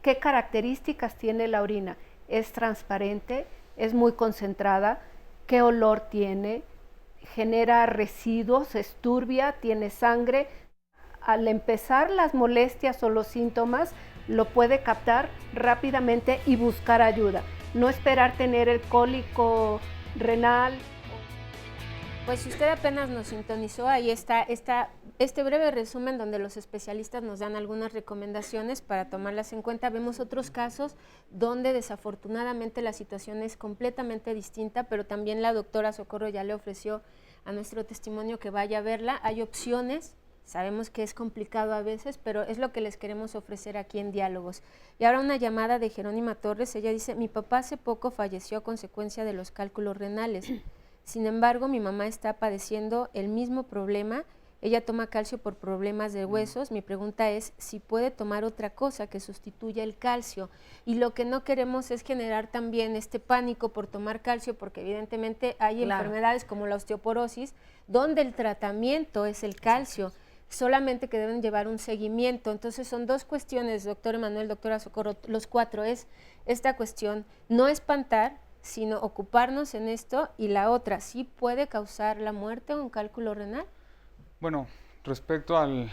qué características tiene la orina. ¿Es transparente? ¿Es muy concentrada? ¿Qué olor tiene? ¿Genera residuos? ¿Es turbia? ¿Tiene sangre? Al empezar las molestias o los síntomas, lo puede captar rápidamente y buscar ayuda. No esperar tener el cólico renal. Pues si usted apenas nos sintonizó, ahí está este breve resumen donde los especialistas nos dan algunas recomendaciones para tomarlas en cuenta. Vemos otros casos donde desafortunadamente la situación es completamente distinta, pero también la doctora Socorro ya le ofreció a nuestro testimonio que vaya a verla. Hay opciones, sabemos que es complicado a veces, pero es lo que les queremos ofrecer aquí en Diálogos. Y ahora una llamada de Jerónima Torres, ella dice: mi papá hace poco falleció a consecuencia de los cálculos renales. Sin embargo, mi mamá está padeciendo el mismo problema. Ella toma calcio por problemas de huesos. Mi pregunta es si puede tomar otra cosa que sustituya el calcio. Y lo que no queremos es generar también este pánico por tomar calcio, porque evidentemente hay enfermedades como la osteoporosis, donde el tratamiento es el calcio, solamente que deben llevar un seguimiento. Entonces son dos cuestiones, doctor Emanuel, doctora Socorro, los cuatro, es esta cuestión, no espantar, sino ocuparnos en esto, y la otra, ¿sí puede causar la muerte o un cálculo renal? Bueno, respecto al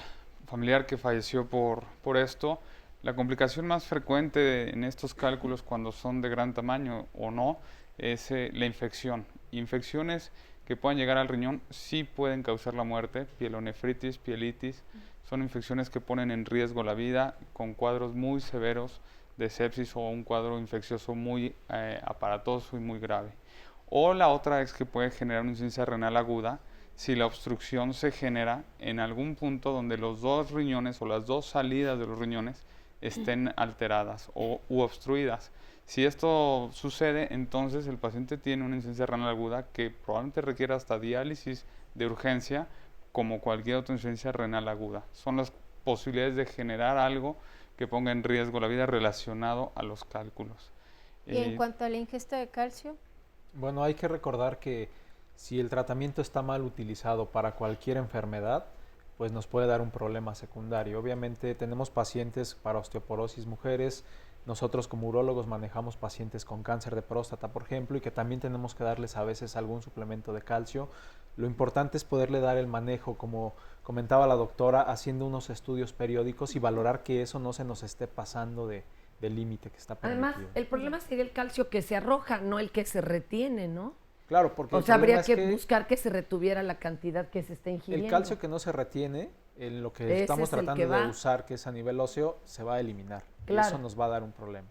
familiar que falleció por esto, la complicación más frecuente en estos cálculos cuando son de gran tamaño o no es la infección. Infecciones que puedan llegar al riñón sí pueden causar la muerte, pielonefritis, pielitis, son infecciones que ponen en riesgo la vida con cuadros muy severos de sepsis o un cuadro infeccioso muy aparatoso y muy grave. O la otra es que puede generar una insuficiencia renal aguda si la obstrucción se genera en algún punto donde los dos riñones o las dos salidas de los riñones estén alteradas u obstruidas. Si esto sucede, entonces el paciente tiene una insuficiencia renal aguda que probablemente requiera hasta diálisis de urgencia, como cualquier otra insuficiencia renal aguda. Son las posibilidades de generar algo que ponga en riesgo la vida relacionado a los cálculos. ¿Y en cuanto a la ingesta de calcio? Bueno, hay que recordar que si el tratamiento está mal utilizado para cualquier enfermedad, pues nos puede dar un problema secundario. Obviamente tenemos pacientes para osteoporosis mujeres, nosotros como urólogos manejamos pacientes con cáncer de próstata, por ejemplo, y que también tenemos que darles a veces algún suplemento de calcio. Lo importante es poderle dar el manejo, como comentaba la doctora, haciendo unos estudios periódicos y valorar que eso no se nos esté pasando del límite que está permitido. Además, el problema sería el calcio que se arroja, no el que se retiene, ¿no? Claro, porque o sea, habría que buscar que se retuviera la cantidad que se está ingiriendo. El calcio que no se retiene, en lo que estamos tratando de usar, que es a nivel óseo, se va a eliminar. Claro. Y eso nos va a dar un problema.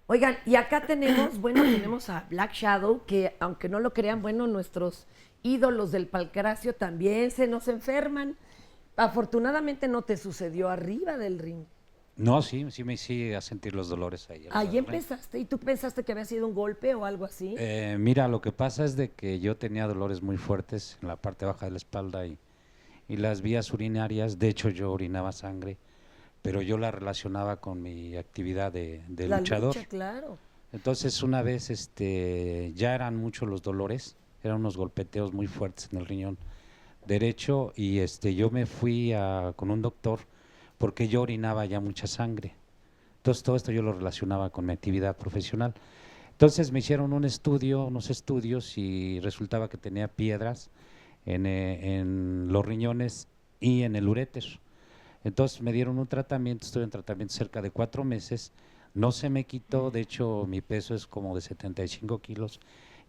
Oigan, y acá tenemos, tenemos a Black Shadow, que aunque no lo crean, nuestros ídolos del Palcracio también se nos enferman. Afortunadamente no te sucedió arriba del ring. No, sí me hice a sentir los dolores ahí. Ahí empezaste. ¿Y tú pensaste que había sido un golpe o algo así? Mira, lo que pasa es de que yo tenía dolores muy fuertes en la parte baja de la espalda y las vías urinarias. De hecho, yo orinaba sangre, pero yo la relacionaba con mi actividad de la luchador. Lucha, claro. Entonces, una vez ya eran muchos los dolores, eran unos golpeteos muy fuertes en el riñón derecho y yo me fui con un doctor porque yo orinaba ya mucha sangre. Entonces todo esto yo lo relacionaba con mi actividad profesional. Entonces me hicieron unos estudios y resultaba que tenía piedras en los riñones y en el uréter. Entonces me dieron un tratamiento, estuve en tratamiento cerca de 4 meses, no se me quitó, de hecho mi peso es como de 75 kilos,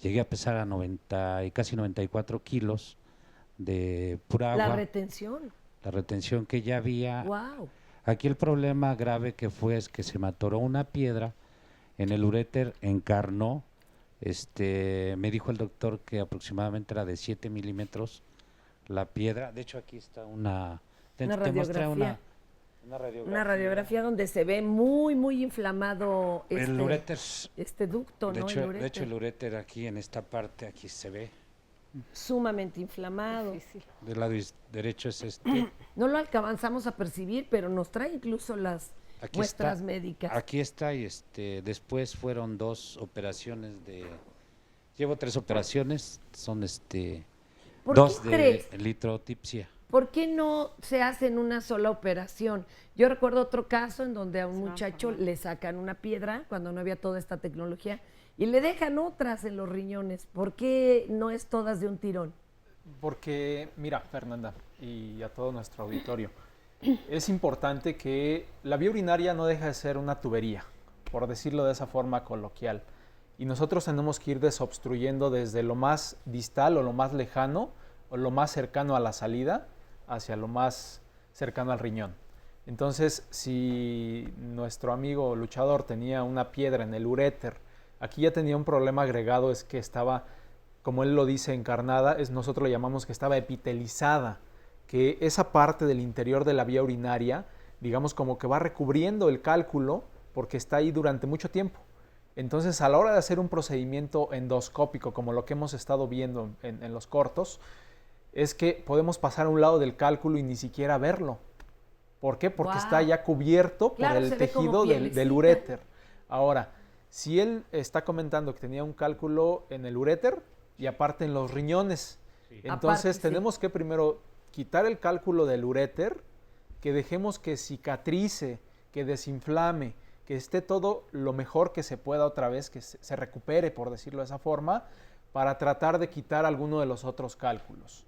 llegué a pesar a 90 y casi 94 kilos de pura agua. La retención. La retención que ya había. Wow. Aquí el problema grave que fue es que se me atoró una piedra en el uréter, encarnó, me dijo el doctor que aproximadamente era de 7 milímetros la piedra. De hecho aquí está una radiografía. Una radiografía. Una radiografía donde se ve muy, muy inflamado el uréter. Este ducto, de ¿no? Hecho, de hecho el uréter aquí en esta parte, aquí se ve. Sumamente inflamado. Difícil. Del lado derecho es No lo alcanzamos a percibir, pero nos trae incluso las muestras médicas. Aquí está y después fueron 2 operaciones llevo 3 operaciones, son 2 de litrotipsia. ¿Por qué no se hace en una sola operación? Yo recuerdo otro caso en donde a un muchacho le sacan una piedra cuando no había toda esta tecnología y le dejan otras en los riñones. ¿Por qué no es todas de un tirón? Porque, mira, Fernanda, y a todo nuestro auditorio, es importante que la vía urinaria no deja de ser una tubería, por decirlo de esa forma coloquial. Y nosotros tenemos que ir desobstruyendo desde lo más distal o lo más lejano o lo más cercano a la salida hacia lo más cercano al riñón. Entonces, si nuestro amigo luchador tenía una piedra en el uréter, aquí ya tenía un problema agregado, es que estaba, como él lo dice, encarnada, nosotros le llamamos que estaba epitelizada, que esa parte del interior de la vía urinaria, digamos como que va recubriendo el cálculo porque está ahí durante mucho tiempo. Entonces, a la hora de hacer un procedimiento endoscópico, como lo que hemos estado viendo en los cortos, es que podemos pasar a un lado del cálculo y ni siquiera verlo. ¿Por qué? Porque está ya cubierto por el tejido del uréter. Ahora, si él está comentando que tenía un cálculo en el uréter y aparte en los riñones, entonces tenemos que primero quitar el cálculo del uréter, que dejemos que cicatrice, que desinflame, que esté todo lo mejor que se pueda otra vez, que se recupere, por decirlo de esa forma, para tratar de quitar alguno de los otros cálculos.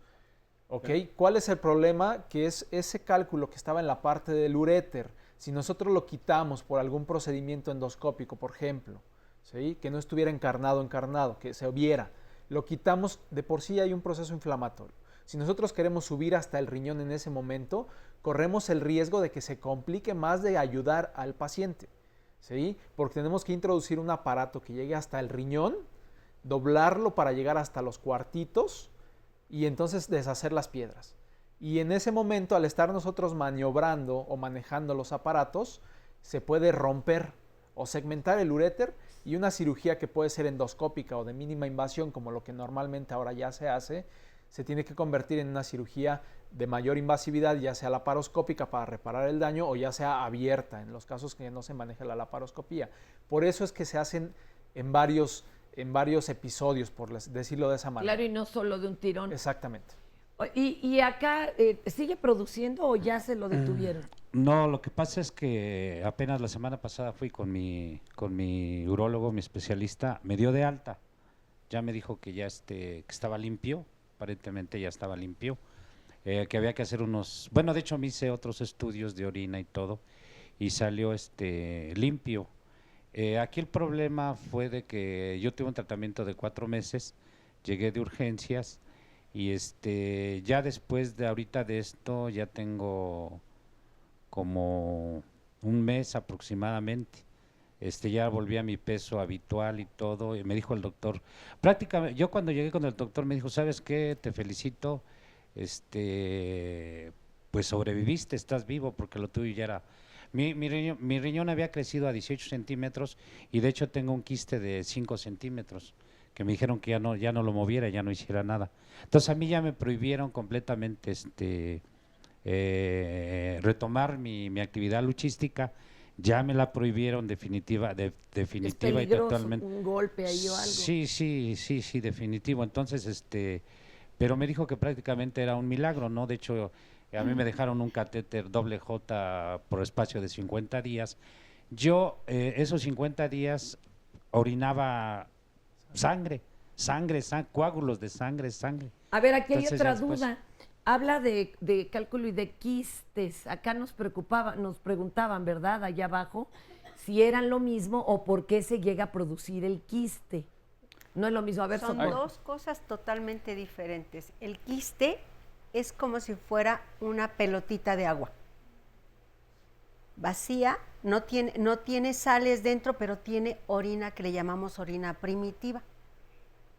¿Ok? ¿Cuál es el problema? Que es ese cálculo que estaba en la parte del uréter. Si nosotros lo quitamos por algún procedimiento endoscópico, por ejemplo, ¿sí? Que no estuviera encarnado, que se viera, lo quitamos, de por sí hay un proceso inflamatorio. Si nosotros queremos subir hasta el riñón en ese momento, corremos el riesgo de que se complique más de ayudar al paciente, ¿sí? Porque tenemos que introducir un aparato que llegue hasta el riñón, doblarlo para llegar hasta los cuartitos y entonces deshacer las piedras. Y en ese momento, al estar nosotros maniobrando o manejando los aparatos, se puede romper o segmentar el uréter, y una cirugía que puede ser endoscópica o de mínima invasión, como lo que normalmente ahora ya se hace, se tiene que convertir en una cirugía de mayor invasividad, ya sea laparoscópica para reparar el daño o ya sea abierta, en los casos que no se maneja la laparoscopía. Por eso es que se hacen en varios episodios, por decirlo de esa manera. Claro, y no solo de un tirón. Exactamente. ¿Y acá sigue produciendo o ya se lo detuvieron? No, lo que pasa es que apenas la semana pasada fui con mi urólogo, mi especialista, me dio de alta. Ya me dijo que ya que estaba limpio, aparentemente ya estaba limpio, que había que hacer bueno, de hecho me hice otros estudios de orina y todo, y salió limpio. Aquí el problema fue de que yo tuve un tratamiento de 4 meses, llegué de urgencias, y ya después de ahorita de esto ya tengo como un mes aproximadamente. Ya volví a mi peso habitual y todo, y me dijo el doctor, prácticamente, yo cuando llegué con el doctor me dijo, ¿sabes qué? Te felicito, pues pues sobreviviste, estás vivo, porque lo tuyo ya era... Mi riñón había crecido a 18 centímetros y de hecho tengo un quiste de 5 centímetros, que me dijeron que ya no lo moviera, ya no hiciera nada. Entonces a mí ya me prohibieron completamente retomar mi actividad luchística, ya me la prohibieron definitiva y totalmente. Un golpe ahí o algo. Sí, definitivo. Entonces, pero me dijo que prácticamente era un milagro, ¿no? De hecho, a mí me dejaron un catéter doble J por espacio de 50 días. Yo, esos 50 días, orinaba sangre, coágulos de sangre. A ver, aquí Entonces, hay otra duda. Habla de cálculo y de quistes. Acá nos preguntaban, ¿verdad? Allá abajo, si eran lo mismo o por qué se llega a producir el quiste. No es lo mismo. A ver, son dos cosas totalmente diferentes. El quiste es como si fuera una pelotita de agua. Vacía, no tiene sales dentro, pero tiene orina que le llamamos orina primitiva.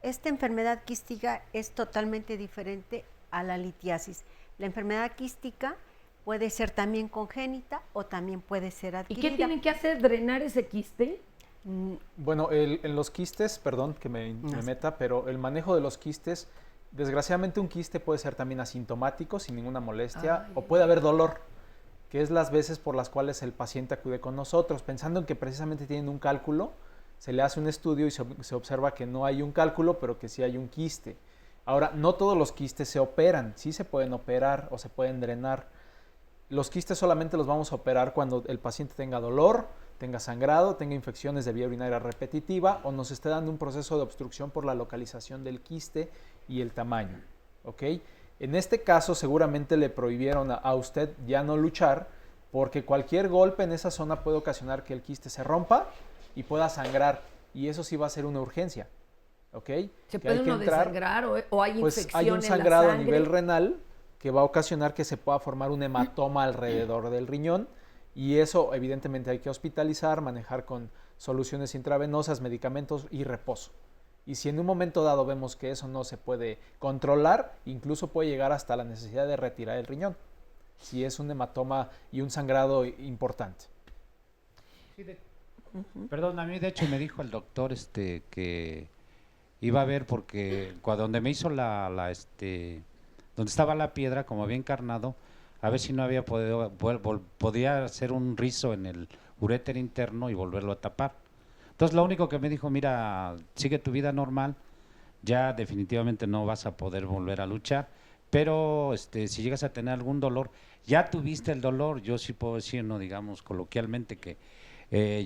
Esta enfermedad quística es totalmente diferente a la litiasis. La enfermedad quística puede ser también congénita o también puede ser adquirida. ¿Y qué tienen que hacer? ¿Drenar ese quiste? Bueno, en los quistes, perdón que me meta, pero el manejo de los quistes, desgraciadamente un quiste puede ser también asintomático, sin ninguna molestia, o puede haber dolor, que es las veces por las cuales el paciente acude con nosotros, pensando en que precisamente tienen un cálculo, se le hace un estudio y se observa que no hay un cálculo, pero que sí hay un quiste. Ahora, no todos los quistes se operan, sí se pueden operar o se pueden drenar. Los quistes solamente los vamos a operar cuando el paciente tenga dolor, tenga sangrado, tenga infecciones de vía urinaria repetitiva o nos esté dando un proceso de obstrucción por la localización del quiste y el tamaño. ¿Ok? En este caso seguramente le prohibieron a usted ya no luchar porque cualquier golpe en esa zona puede ocasionar que el quiste se rompa y pueda sangrar y eso sí va a ser una urgencia. ¿Ok? ¿Se puede uno desangrar o hay pues infección hay un sangrado en la sangre? a nivel renal que va a ocasionar que se pueda formar un hematoma alrededor del riñón y eso evidentemente hay que hospitalizar, manejar con soluciones intravenosas, medicamentos y reposo. Y si en un momento dado vemos que eso no se puede controlar, incluso puede llegar hasta la necesidad de retirar el riñón, si es un hematoma y un sangrado importante. Perdón, a mí de hecho me dijo el doctor que iba a ver porque donde me hizo donde estaba la piedra, como había encarnado, a ver si no había podía hacer un rizo en el uréter interno y volverlo a tapar. Entonces lo único que me dijo, mira, sigue tu vida normal, ya definitivamente no vas a poder volver a luchar, pero si llegas a tener algún dolor, ya tuviste el dolor, yo sí puedo decir, no digamos coloquialmente que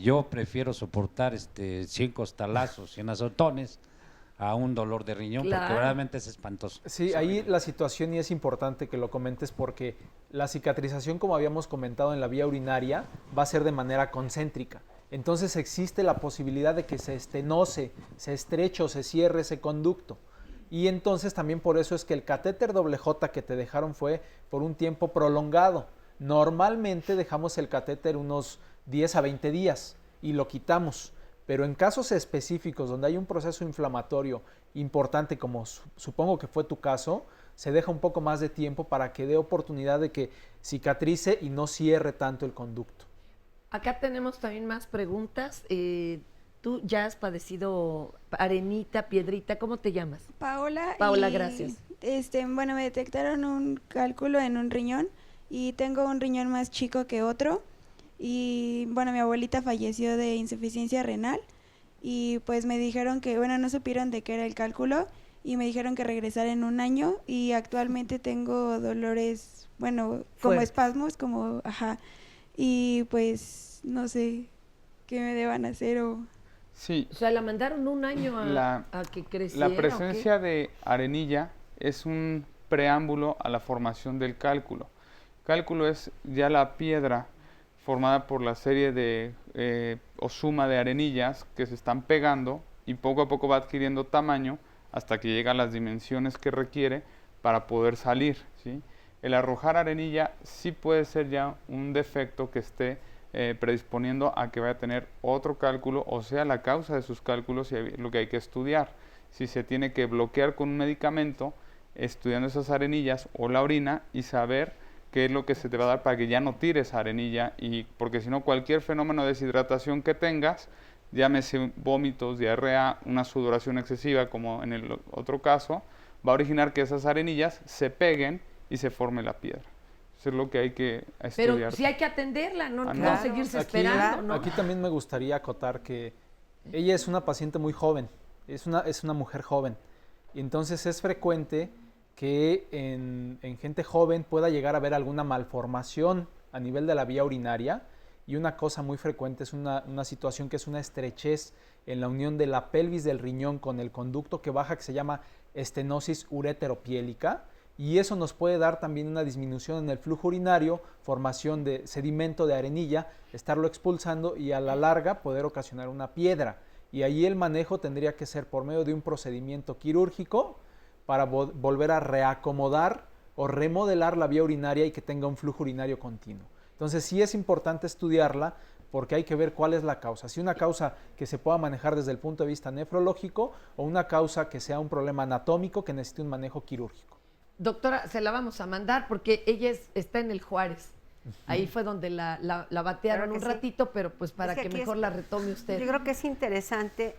yo prefiero soportar 100 costalazos, 100 azotones a un dolor de riñón, porque realmente es espantoso. Sí, ahí la situación, y es importante que lo comentes porque la cicatrización, como habíamos comentado en la vía urinaria, va a ser de manera concéntrica. Entonces existe la posibilidad de que se estenose, se estreche o se cierre ese conducto. Y entonces también por eso es que el catéter doble J que te dejaron fue por un tiempo prolongado. Normalmente dejamos el catéter unos 10 a 20 días y lo quitamos. Pero en casos específicos donde hay un proceso inflamatorio importante, como supongo que fue tu caso, se deja un poco más de tiempo para que dé oportunidad de que cicatrice y no cierre tanto el conducto. Acá tenemos también más preguntas. Tú ya has padecido arenita, piedrita, ¿cómo te llamas? Paola. Paola, gracias. Bueno, me detectaron un cálculo en un riñón y tengo un riñón más chico que otro. Y bueno, mi abuelita falleció de insuficiencia renal y pues me dijeron que, bueno, no supieron de qué era el cálculo y me dijeron que regresara en un año y actualmente tengo dolores, bueno, como espasmos, como, y pues no sé qué me deban hacer o... Sí. O sea, la mandaron un año a que creciera. La presencia de arenilla es un preámbulo a la formación del cálculo. Cálculo es ya la piedra formada por la serie de o suma de arenillas que se están pegando y poco a poco va adquiriendo tamaño hasta que llega a las dimensiones que requiere para poder salir, ¿sí? El arrojar arenilla sí puede ser ya un defecto que esté predisponiendo a que vaya a tener otro cálculo, o sea, la causa de sus cálculos y lo que hay que estudiar. Si se tiene que bloquear con un medicamento, estudiando esas arenillas o la orina y saber que es lo que se te va a dar para que ya no tires arenilla, y porque si no cualquier fenómeno de deshidratación que tengas, llámese vómitos, diarrea, una sudoración excesiva como en el otro caso, va a originar que esas arenillas se peguen y se forme la piedra. Eso es lo que hay que estudiar. Pero sí hay que atenderla, no, Aquí- no seguirse esperando, ¿no? Aquí también me gustaría acotar que ella es una paciente muy joven, es una mujer joven, y entonces es frecuente que en gente joven pueda llegar a haber alguna malformación a nivel de la vía urinaria, y una cosa muy frecuente es una situación que es una estrechez en la unión de la pelvis del riñón con el conducto que baja, que se llama estenosis ureteropiélica, y eso nos puede dar también una disminución en el flujo urinario, formación de sedimento de arenilla, estarlo expulsando y a la larga poder ocasionar una piedra. Y ahí el manejo tendría que ser por medio de un procedimiento quirúrgico para volver a reacomodar o remodelar la vía urinaria y que tenga un flujo urinario continuo. Entonces sí es importante estudiarla porque hay que ver cuál es la causa. Si una causa que se pueda manejar desde el punto de vista nefrológico o una causa que sea un problema anatómico que necesite un manejo quirúrgico. Doctora, se la vamos a mandar porque ella está en el Juárez. Ahí fue donde la batearon Claro que un sí. ratito, pero pues para Es que que aquí mejor la retome usted. Yo creo que es interesante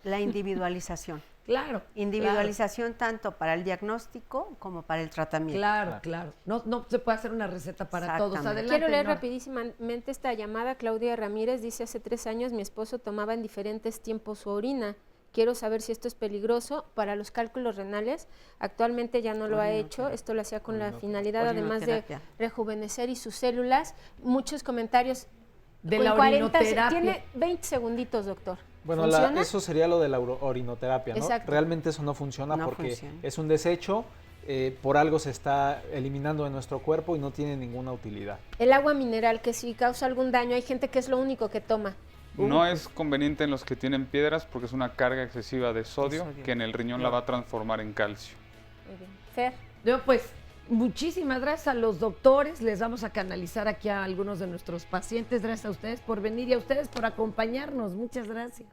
la individualización. Claro. Individualización tanto para el diagnóstico como para el tratamiento. Claro. No se puede hacer una receta para todos. Adelante. Quiero leer Nora. rapidísimamente esta llamada. Claudia Ramírez dice: hace 3 años mi esposo tomaba en diferentes tiempos su orina. Quiero saber si esto es peligroso para los cálculos renales. Actualmente ya no lo ha hecho. Esto lo hacía con la finalidad, además de Orinoterapia. rejuvenecer y sus células. Muchos comentarios. De En la 40 orinoterapia. Tiene 20 segunditos, doctor. Bueno, ¿Funciona? eso sería lo de la orinoterapia, ¿no? Exacto. Realmente eso no funciona No porque funciona. es un desecho, por algo se está eliminando de nuestro cuerpo y no tiene ninguna utilidad. El agua mineral, que si causa algún daño, hay gente que es lo único que toma. No es conveniente en los que tienen piedras porque es una carga excesiva de sodio, que en el riñón la va a transformar en calcio. Muy bien. Fer. Yo, pues, muchísimas gracias a los doctores. Les vamos a canalizar aquí a algunos de nuestros pacientes. Gracias a ustedes por venir y a ustedes por acompañarnos. Muchas gracias.